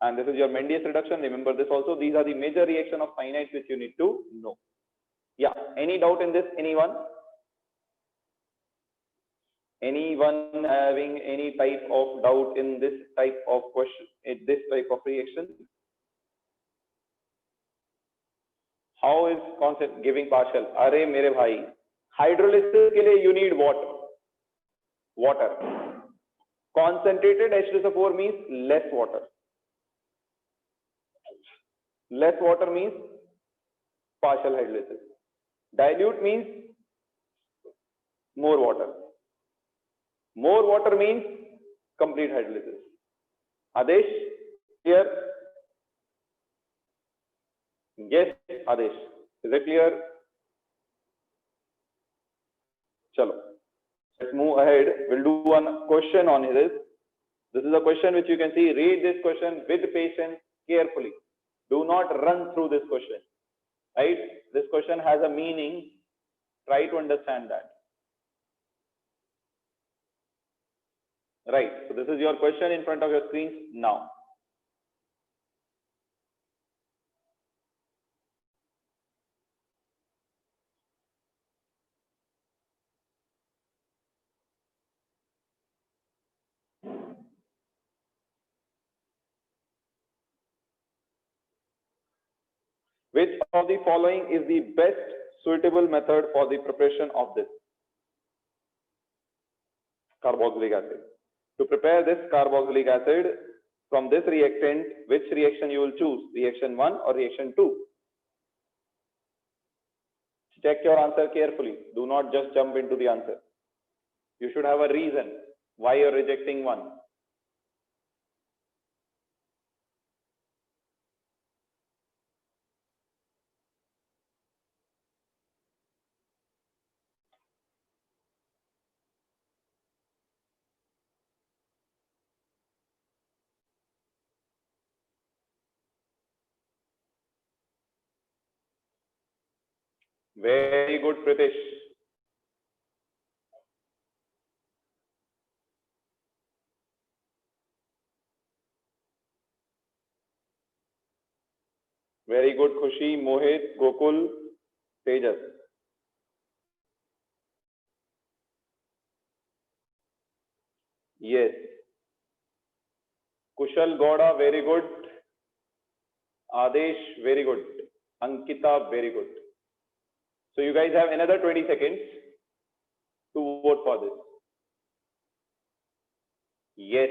And this is your Mendius reduction. Remember this also. These are the major reaction of cyanides which you need to know. Yeah. Any doubt in this? Anyone? Anyone having any type of doubt in this type of question, in this type of reaction? How is concept giving partial? Arey mere bhai, hydrolysis ke liye you need water. Water. Concentrated H2SO4 means less water. Less water means partial hydrolysis. Dilute means more water. More water means complete hydrolysis. Adesh, clear? Yes, Adesh. Is it clear? Chalo. Let's move ahead. We'll do one question on this. This is a question which you can see. Read this question with patience carefully. Do not run through this question. Right? This question has a meaning. Try to understand that. Right. So this is your question in front of your screens now. Which of the following is the best suitable method for the preparation of this carboxylic acid? To prepare this carboxylic acid from this reactant, which reaction you will choose? Reaction 1 or reaction 2? Check your answer carefully. Do not just jump into the answer. You should have a reason why you're rejecting one. Very good, Pritesh. Very good, Khushi, Mohit, Gokul, Tejas. Yes. Kushal Gowda, very good. Adesh, very good. Ankita, very good. So you guys have another 20 seconds to vote for this. Yes,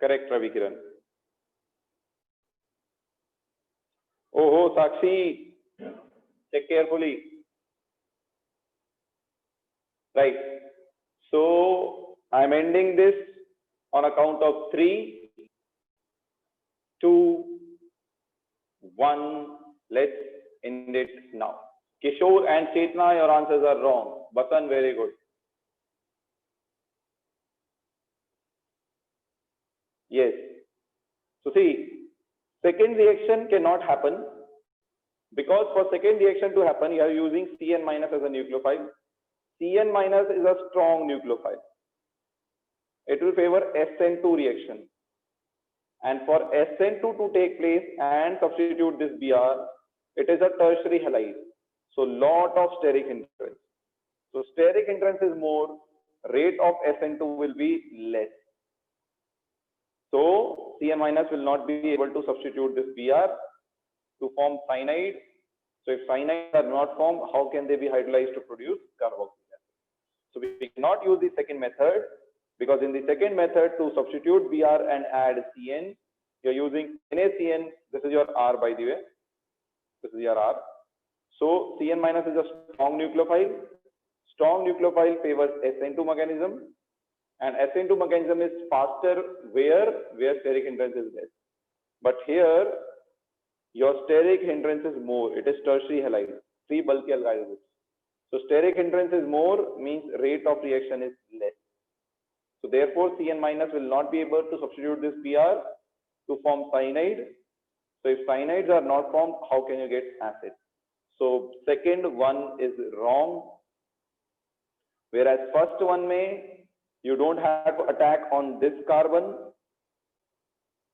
correct, Ravi Kiran. Oh, Sakshi, check carefully. Right. So I'm ending this on a count of 3, 2, 1. Let's end it now. Kishore and Chetna, your answers are wrong. Basan, very good. Yes. So see, second reaction cannot happen because for second reaction to happen, you are using Cn minus as a nucleophile. Cn minus is a strong nucleophile. It will favor SN2 reaction. And for SN2 to take place and substitute this Br, it is a tertiary halide. So lot of steric hindrance. So steric hindrance is more, rate of SN2 will be less. So Cn minus will not be able to substitute this Br to form cyanide. So if cyanides are not formed, how can they be hydrolyzed to produce carboxylic acid? So we cannot use the second method because in the second method to substitute Br and add Cn, you're using NaCN. This is your R, by the way. This is your R. So Cn minus is a strong nucleophile. Strong nucleophile favors SN2 mechanism, and SN2 mechanism is faster where steric hindrance is less. But here your steric hindrance is more. It is tertiary halide, free bulky alkyl groups. So steric hindrance is more means rate of reaction is less. So therefore Cn minus will not be able to substitute this Br to form cyanide. So if cyanides are not formed, how can you get acid? So second one is wrong. Whereas first one may, you don't have to attack on this carbon,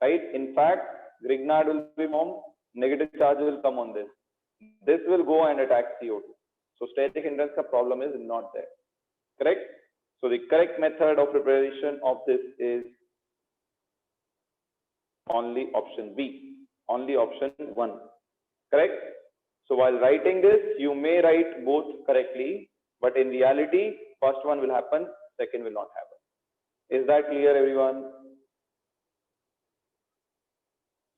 right? In fact, Grignard will be formed, negative charge will come on this. This will go and attack CO2. So static hindrance ka problem is not there. Correct? So the correct method of preparation of this is only option B, only option 1. Correct? So while writing this, you may write both correctly, but in reality, first one will happen, second will not happen. Is that clear, everyone?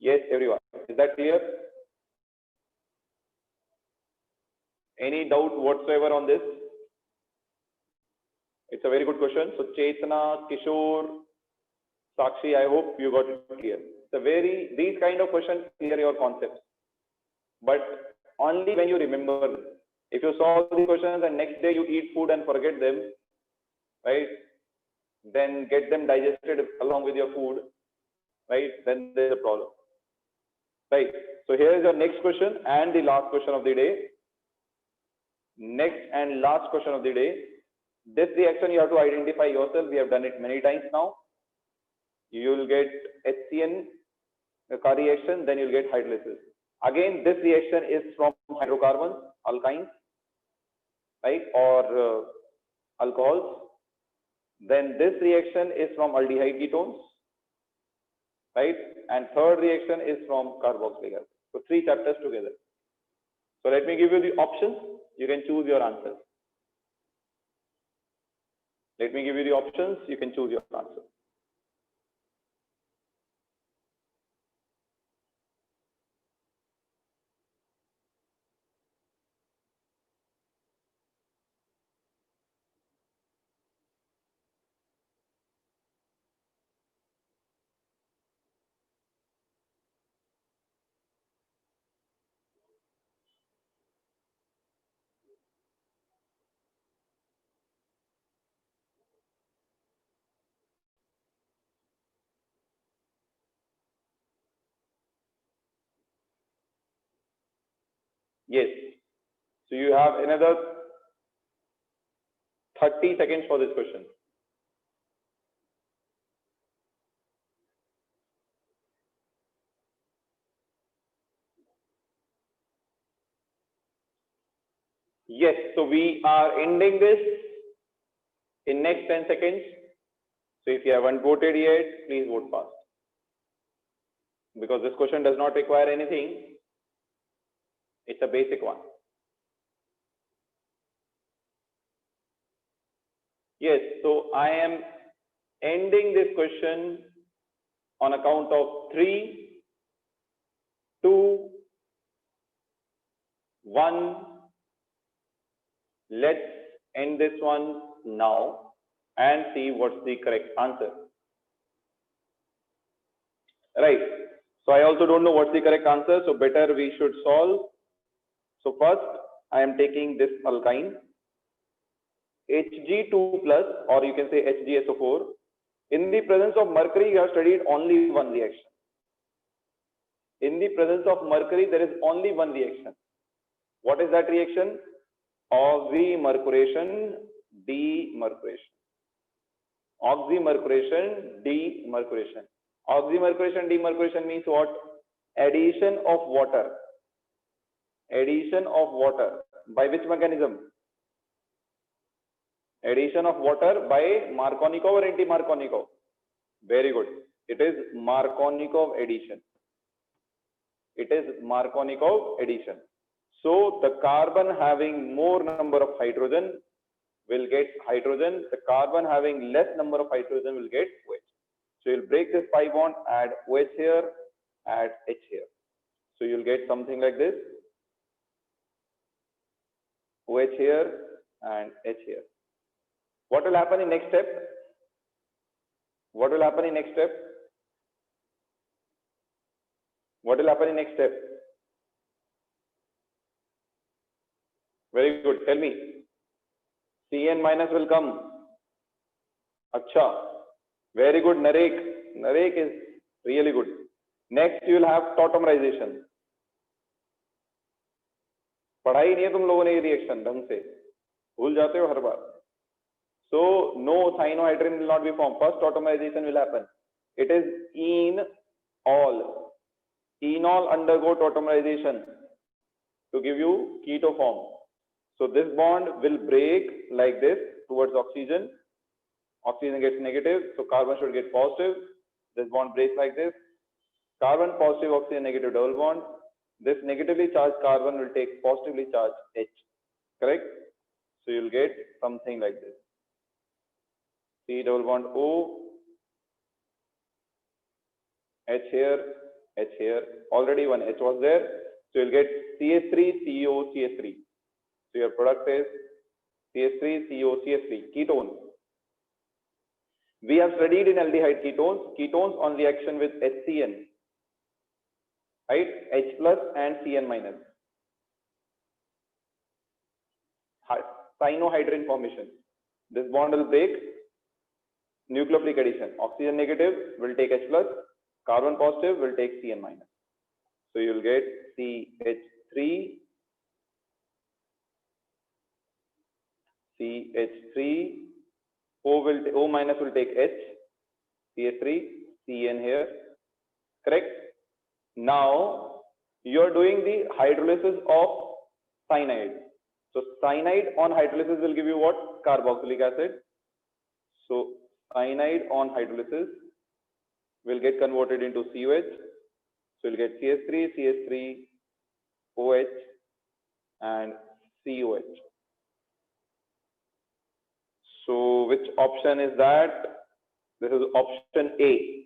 Yes, everyone. Is that clear? Any doubt whatsoever on this? It's a very good question. So Chetna, Kishore, Sakshi, I hope you got it clear. These kind of questions clear your concepts, but only when you remember them. If you solve the questions and next day you eat food and forget them, right? Then get them digested along with your food, right? Then there's a problem, right? So here is your next question and the last question of the day. Next and last question of the day. This reaction you have to identify yourself. We have done it many times now. You will get HCN reaction, then you'll get hydrolysis. Again, this reaction is from hydrocarbons, alkynes, right, or alcohols. Then this reaction is from aldehyde ketones, right, and third reaction is from carboxylic acid. So 3 chapters together. So let me give you the options. You can choose your answer. Let me give you the options. You can choose your answer. Yes. So you have another 30 seconds for this question. Yes. So we are ending this in next 10 seconds. So if you haven't voted yet, please vote fast. Because this question does not require anything. It's a basic one. Yes, so I am ending this question on account of 3, 2, 1. Let's end this one now and see what's the correct answer. Right. So I also don't know what's the correct answer. So better we should solve. So first I am taking this alkyne, Hg2 plus, or you can say HgSO4. In the presence of mercury, you have studied only one reaction. In the presence of mercury, there is only one reaction. What is that reaction? Oxymercuration, demercuration. Oxymercuration, demercuration. Oxymercuration, demercuration means what? Addition of water. Addition of water. By which mechanism? Addition of water by Markovnikov or anti-Markovnikov? Very good. It is Markovnikov addition. It is Markovnikov addition. So the carbon having more number of hydrogen will get hydrogen. The carbon having less number of hydrogen will get OH. So you'll break this pi bond, add OH here, add H here. So you'll get something like this. OH here and H here. What will happen in next step? What will happen in next step? What will happen in next step? Very good. Tell me. Cn minus will come. Acha. Very good, Narek. Narek is really good. Next, you will have tautomerization. पढ़ा ही नहीं है तुम लोगों ने ये reaction ढंग से, भूल जाते हो हर बार. So no cyanohydrin will not be formed. First tautomization will happen. It is enol. Enol undergo tautomization to give you keto form. So this bond will break like this towards oxygen. Oxygen gets negative, so carbon should get positive. This bond breaks like this. Carbon positive, oxygen negative double bond. This negatively charged carbon will take positively charged H. Correct? So you'll get something like this. C double bond O, H here. Already one H was there. So you'll get CH3, CO, CH3. So your product is CH3, CO, CH3, ketone. We have studied in aldehyde ketones on reaction with HCN, right? H plus and CN minus. Cyanohydrin formation. This bond will break, nucleophilic addition. Oxygen negative will take H plus, carbon positive will take CN minus. So you will get CH3, O minus will take H, CH3, CN here, correct? Now you are doing the hydrolysis of cyanide. So cyanide on hydrolysis will give you what? Carboxylic acid. So cyanide on hydrolysis will get converted into COH. So you'll get CH3, OH and COH. So which option is that? This is option A.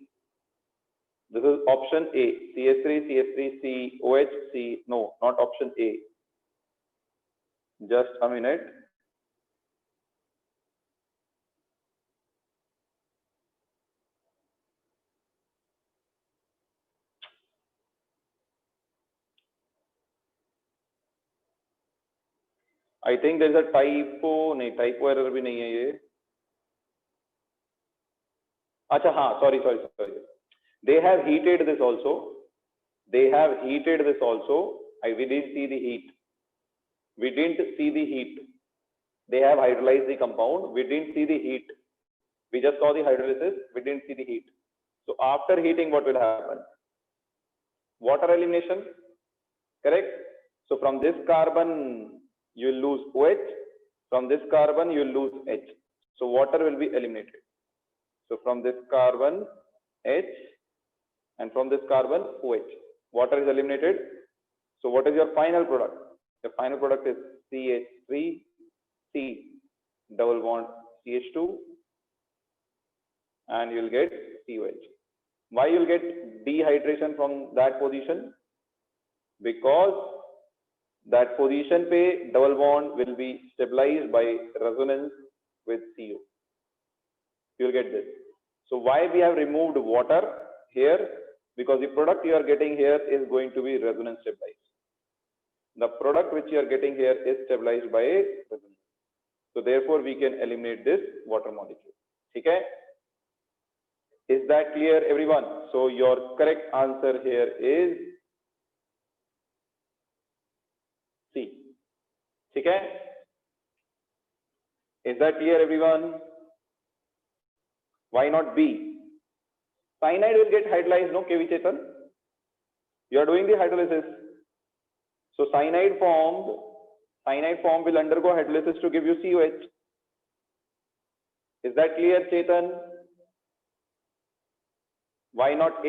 This is option A. CH3, COH, C. No, not option A. Just a minute. I think there is a typo. नहीं, typo error भी नहीं है ये. अच्छा हाँ, sorry. They have heated this also. We didn't see the heat. They have hydrolyzed the compound. We didn't see the heat. We just saw the hydrolysis. We didn't see the heat. So after heating, what will happen? Water elimination. Correct? So from this carbon, you will lose OH. From this carbon, you will lose H. So water will be eliminated. So from this carbon, H, and from this carbon, OH. Water is eliminated. So what is your final product? The final product is CH3, C, double bond CH2, and you will get COH. Why you will get dehydration from that position? Because that position pe double bond will be stabilized by resonance with CO. You will get this. So why we have removed water here? Because the product you are getting here is going to be resonance stabilized. The product which you are getting here is stabilized by resonance. So therefore we can eliminate this water molecule. Okay? Is that clear, everyone? So your correct answer here is C. Okay? Is that clear, everyone? Why not B? Cyanide will get hydrolyzed, no, KV Chetan? You are doing the hydrolysis. So cyanide form will undergo hydrolysis to give you COH. Is that clear, Chetan? Why not A?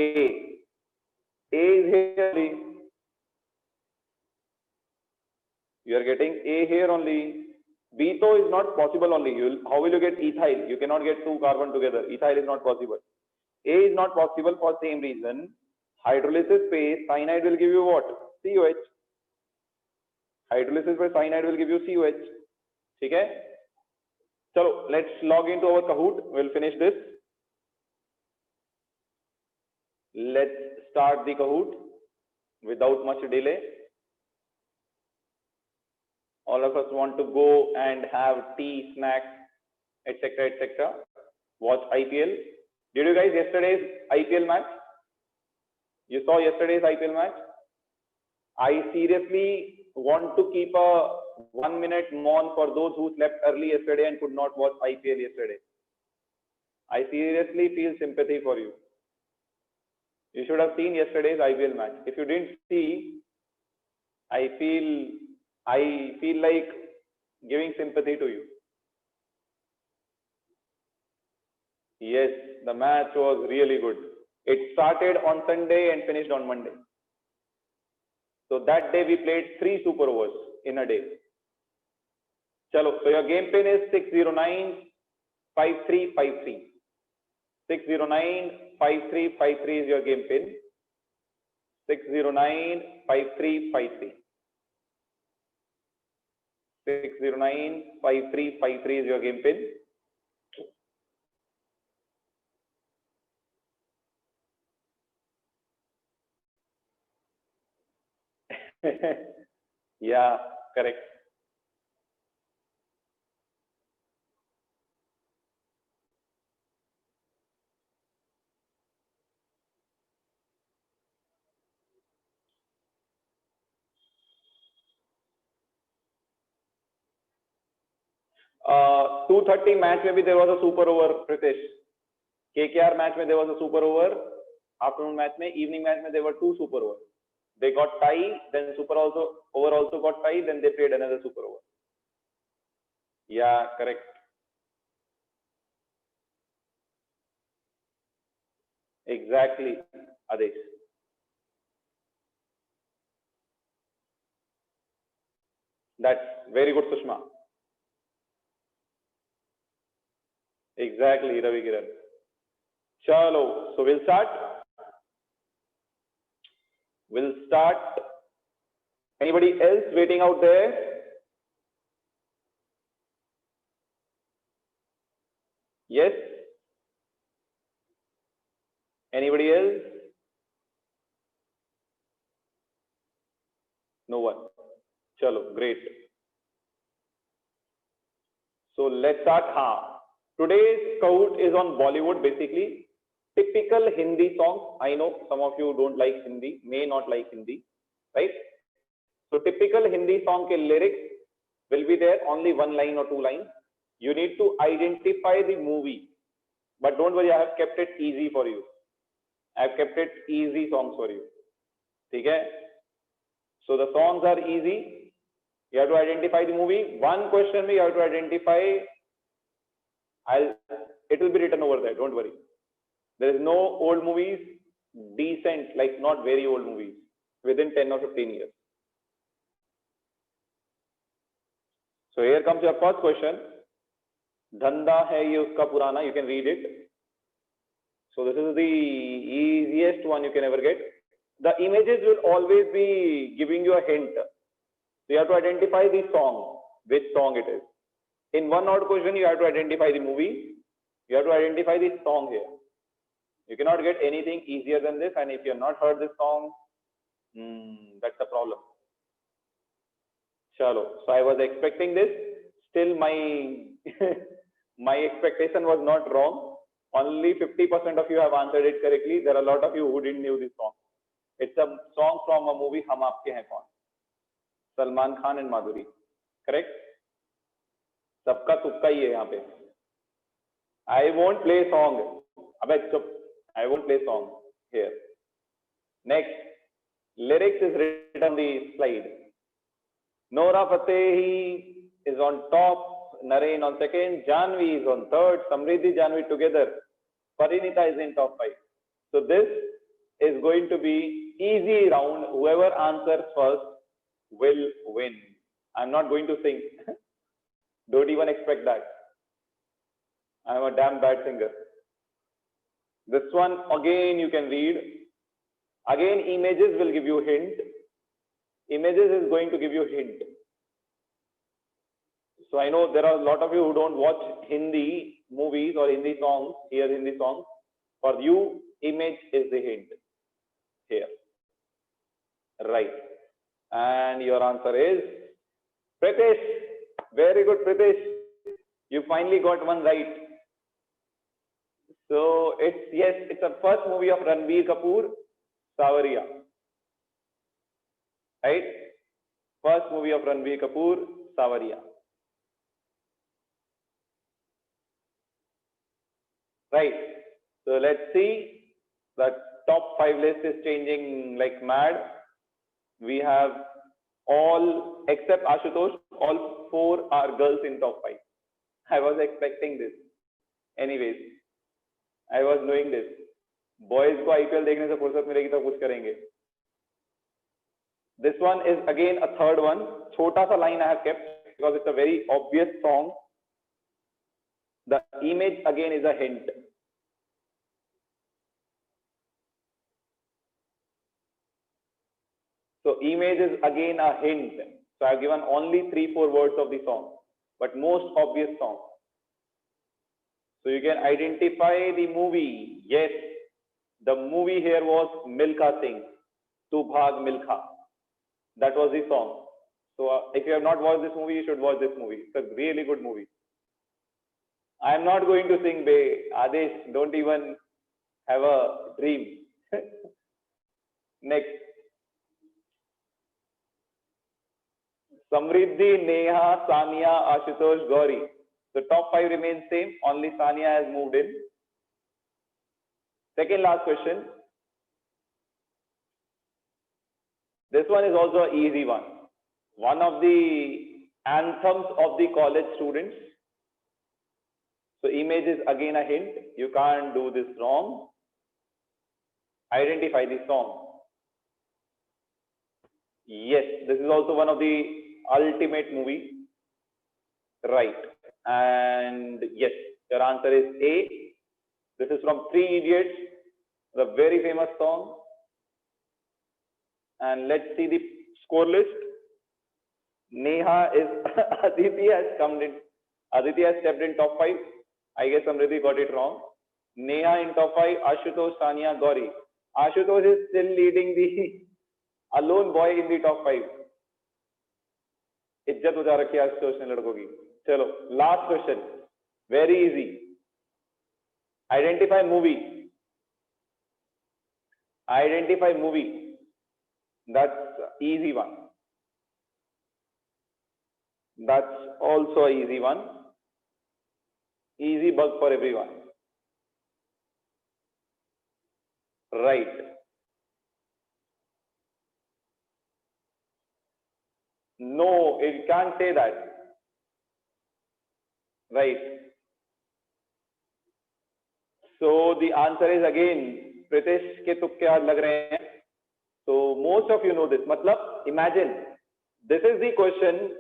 A is here only. You are getting A here only. B though is not possible only. How will you get ethyl? You cannot get two carbon together. Ethyl is not possible. A is not possible for same reason. Hydrolysis phase, cyanide will give you what? COH. Hydrolysis by cyanide will give you COH. Okay? So let's log into our Kahoot. We'll finish this. Let's start the Kahoot without much delay. All of us want to go and have tea, snacks, etc., etc. Watch IPL. Did you guys yesterday's IPL match? You saw yesterday's IPL match? I seriously want to keep a 1 minute mourn for those who slept early yesterday and could not watch IPL yesterday. I seriously feel sympathy for you. You should have seen yesterday's IPL match. If you didn't see, I feel like giving sympathy to you. Yes, the match was really good. It started on Sunday and finished on Monday. So that day we played 3 super overs in a day. Chalo, so your game pin is 6095353. 6095353 is your game pin. 6095353. 6095353 is your game pin. Yeah, correct. Uh, 2:30 match maybe there was a super over, Pritesh. KKR match में there was a super over. Afternoon match में, evening match में there were 2 super over. They got tie, then super over also got tie, then they played another super over. Yeah, correct. Exactly, Adesh. That's very good, Sushma. Exactly, Ravi Kiran. Chalo, so we'll start. We'll start. Anybody else waiting out there? Yes? Anybody else? No one. Chalo, great. So let's start. Today's scout is on Bollywood, basically. Typical Hindi song. I know some of you don't like Hindi, may not like Hindi, right? So typical Hindi song ke lyrics will be there, only 1 line or 2 lines. You need to identify the movie. But don't worry, I have kept it easy for you. I have kept it easy songs for you. Okay? So the songs are easy. You have to identify the movie. One question you have to identify. It will be written over there. Don't worry. There is no old movies, decent, like not very old movies, within 10 or 15 years. So here comes your first question. Dhanda hai ye uska purana. You can read it. So this is the easiest one you can ever get. The images will always be giving you a hint. So you have to identify the song, which song it is. In one odd question, you have to identify the movie. You have to identify the song here. You cannot get anything easier than this. And if you have not heard this song, that's the problem. Chalo. So I was expecting this. Still, my my expectation was not wrong. Only 50% of you have answered it correctly. There are a lot of you who didn't know this song. It's a song from a movie Hum Aapke Hain Kaun. Salman Khan and Madhuri. Correct? सबका तुक्का ही है यहाँ पे. I won't play song. अबे चुप. I won't play song here. Next, lyrics is written on the slide. Nora Fatehi is on top. Naren on second. Janvi is on third. Samriddhi, Janvi together. Parinita is in top 5. So this is going to be easy round. Whoever answers first will win. I'm not going to sing. Don't even expect that. I'm a damn bad singer. This one again you can read. Again images will give you hint. Images is going to give you hint. So I know there are a lot of you who don't watch Hindi movies or Hindi songs, hear Hindi songs. For you, image is the hint here. Right. And your answer is Pritesh. Very good, Pritesh. You finally got one right. So it's a first movie of Ranbir Kapoor, Saawariya. right? First movie of Ranbir Kapoor, Sawariya. Right. So let's see. The top 5 list is changing like mad. We have all except Ashutosh, all 4 are girls in top 5. I was expecting this. Anyways, I was knowing this. Boys को IPL देखने से फुर्सत मिलेगी तो कुछ करेंगे. This one is again a third one. छोटा सा line I have kept because it's a very obvious song. The image again is a hint. So image is again a hint. So I've given only 3-4 words of the song, but most obvious song. So you can identify the movie. Yes, the movie here was Milkha Singh, Tu Bhag Milkha. That was the song. So if you have not watched this movie, you should watch this movie. It's a really good movie. I am not going to sing, Bay. Adesh, don't even have a dream. Next. Samriddhi, Neha, Sania, Ashutosh, Gauri. The top 5 remain same. Only Sania has moved in. Second last question. This one is also an easy one. One of the anthems of the college students. So image is again a hint. You can't do this wrong. Identify the song. Yes, this is also one of the ultimate movie. Right. And yes, your answer is A. This is from Three Idiots, the very famous song. And let's see the score list. Neha is Aditi has come in. Aditi has stepped in top 5. I guess Samriddhi got it wrong. Neha in top 5. Ashutosh, Sania, Gauri. Ashutosh is still leading the alone boy in the top 5. इज्जत उठा रखी है आशुतोष ने लड़कों की. चलो, last question. Very easy. Identify movie. Identify movie. That's easy one. That's also an easy one. Easy bug for everyone. Right. No, it can't say that. Right. So the answer is again, Pritesh के तुक्के आज लग रहे हैं. So most of you know this. मतलब imagine, this is the question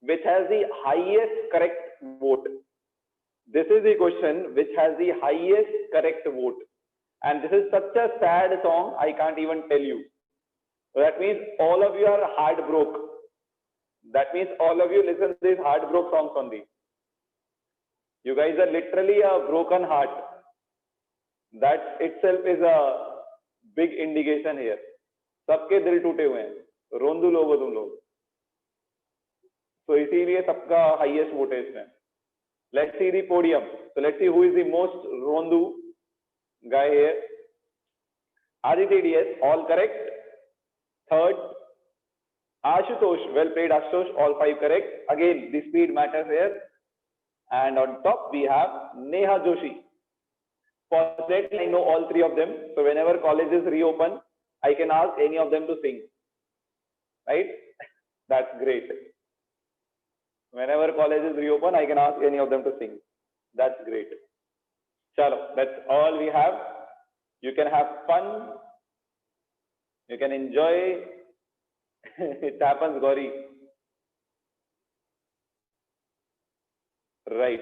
which has the highest correct vote. This is the question which has the highest correct vote. And this is such a sad song, I can't even tell you. So that means all of you are heartbroken. That means all of you listen to these heartbroken songs only. You guys are literally a broken heart. That itself is a big indication here. सबके दिल टूटे हुए हैं. रोंदू लोग हो तुम लोग. So इसीलिए सबका highest vote है इसमें. Let's see the podium. So let's see who is the most rondu guy here. Aditi DS, all correct. Third, Ashutosh, well played Ashutosh, all 5 correct. Again, the speed matters here. And on top we have Neha Joshi. Fortunately, I know all 3 of them. So whenever colleges reopen, I can ask any of them to sing. Right? That's great. Whenever colleges reopen, I can ask any of them to sing. That's great. Chalo, that's all we have. You can have fun. You can enjoy. It happens, Gauri. Right.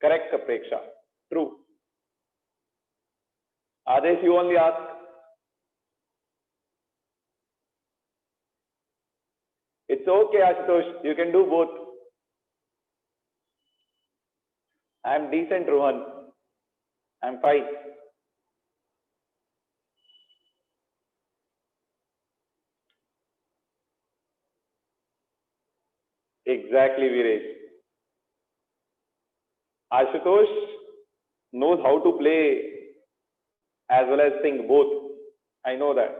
Correct, Preksha. True. Adesh, you only ask. It's okay, Ashutosh. You can do both. I'm decent, Rohan. I'm fine. Exactly, Viresh. Ashutosh knows how to play as well as sing both. I know that.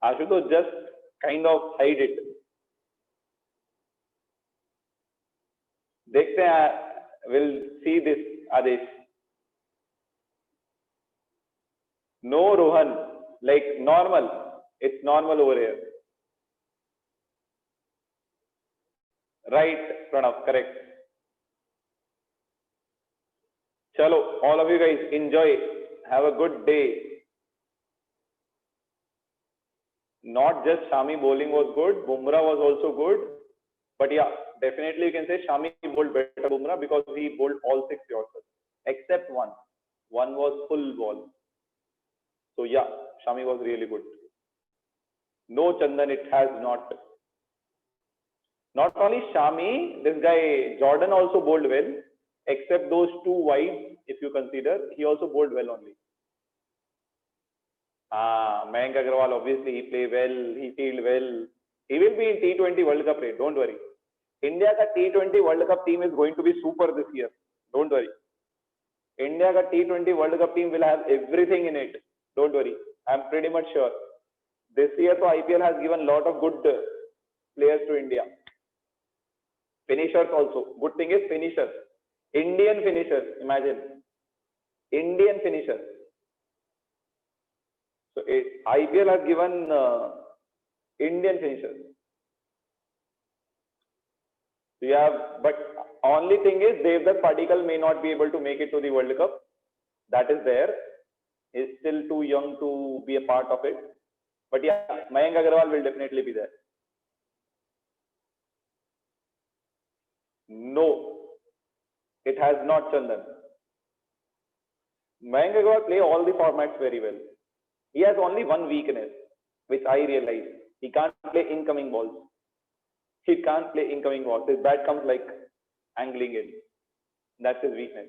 Ashutosh, just kind of hide it. देखते हैं, we'll see this, Adesh. No, Rohan, like normal. It's normal over here. Right, Pranav, correct. Chalo, all of you guys enjoy. Have a good day. Not just Shami bowling was good, Bumrah was also good. But yeah, definitely you can say Shami bowled better Bumrah because he bowled all 6 Yorkers, except one. One was full ball. So yeah, Shami was really good. No, Chandan, it has not. Not only Shami, this guy Jordan also bowled well, except those 2 wides, if you consider, he also bowled well only. Mayank Agarwal, obviously, he play well, he field well. He will be in T20 World Cup race, don't worry. India ka T20 World Cup team is going to be super this year, don't worry. India ka T20 World Cup team will have everything in it, don't worry. I'm pretty much sure. This year, so IPL has given a lot of good players to India. Finishers also. Good thing is finishers. Indian finishers, imagine. Indian finishers. So IPL has given Indian finishers. So you have, but only thing is Devdutt Padikkal may not be able to make it to the World Cup. That is there. He's still too young to be a part of it. But yeah, Mayank Agarwal will definitely be there. No, it has not, Chandan. Mayank Agarwal play all the formats very well. He has only one weakness, which I realize. He can't play incoming balls. He can't play incoming balls. His bat comes like angling in. That's his weakness.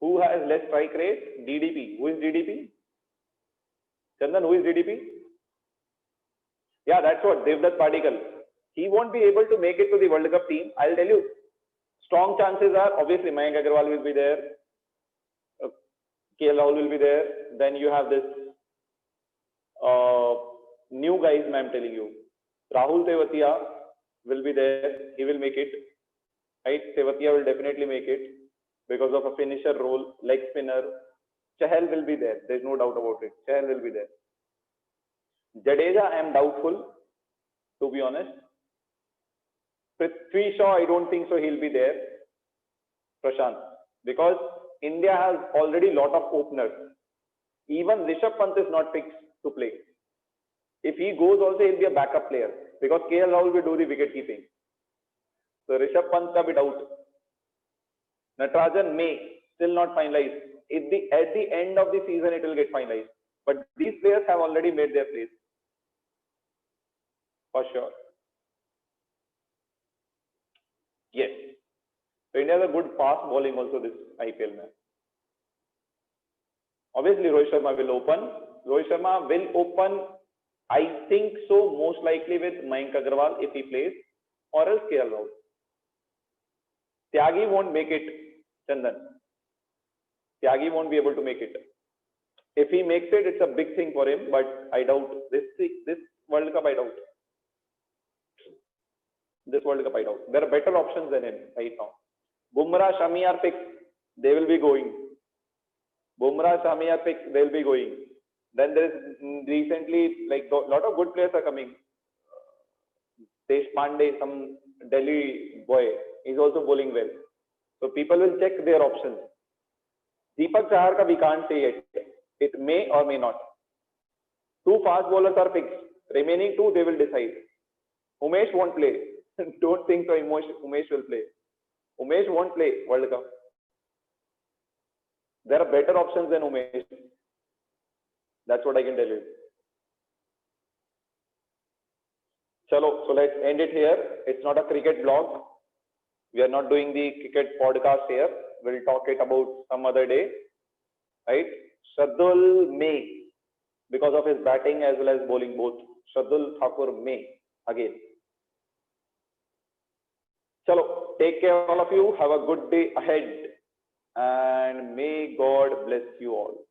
Who has less strike rate? DDP. Who is DDP? Chandan, who is DDP? Yeah, that's what. Devdutt Padikkal. He won't be able to make it to the World Cup team. I'll tell you. Strong chances are, obviously, Mayank Agarwal will be there. KL Rahul will be there. Then you have this new guys, I'm telling you. Rahul Tewatia will be there. He will make it. Right? Tewatia will definitely make it because of a finisher role, leg spinner. Chahal will be there. There's no doubt about it. Chahal will be there. Jadeja, I am doubtful, to be honest. Prithvi Shaw, I don't think so he'll be there. Prashant. Because India has already lot of openers. Even Rishabh Pant is not fixed to play. If he goes also, he'll be a backup player. Because KL Rahul will do the wicket keeping. So Rishabh Pant ka bhi doubt. Natarajan may still not finalized. At the end of the season, it will get finalized. But these players have already made their place. For sure. Yes. So India has a good fast bowling also this IPL match. Obviously, Rohit Sharma will open. Rohit Sharma will open, I think so, most likely with Mayank Agarwal if he plays, or else KL Rahul. Tyagi won't make it, Chandan. Tyagi won't be able to make it. If he makes it, it's a big thing for him, but I doubt. This World Cup, I doubt. This World Cup, I doubt. There are better options than him right now. Bumrah, Shami are picked. They will be going. Bumrah, Shami are picked. They will be going. Then there is recently, like, a lot of good players are coming. Deshpande, some Delhi boy, is also bowling well. So people will check their options. Deepak Chahar ka we can't say yet. It may or may not. 2 fast bowlers are fixed. Remaining 2, they will decide. Umesh won't play. Don't think so. Umesh will play. Umesh won't play World Cup. There are better options than Umesh. That's what I can tell you. Chalo, so let's end it here. It's not a cricket blog. We are not doing the cricket podcast here. We'll talk it about some other day. Right? Shardul may, because of his batting as well as bowling both. Shardul Thakur may again. Chalo, take care all of you. Have a good day ahead. and may God bless you all.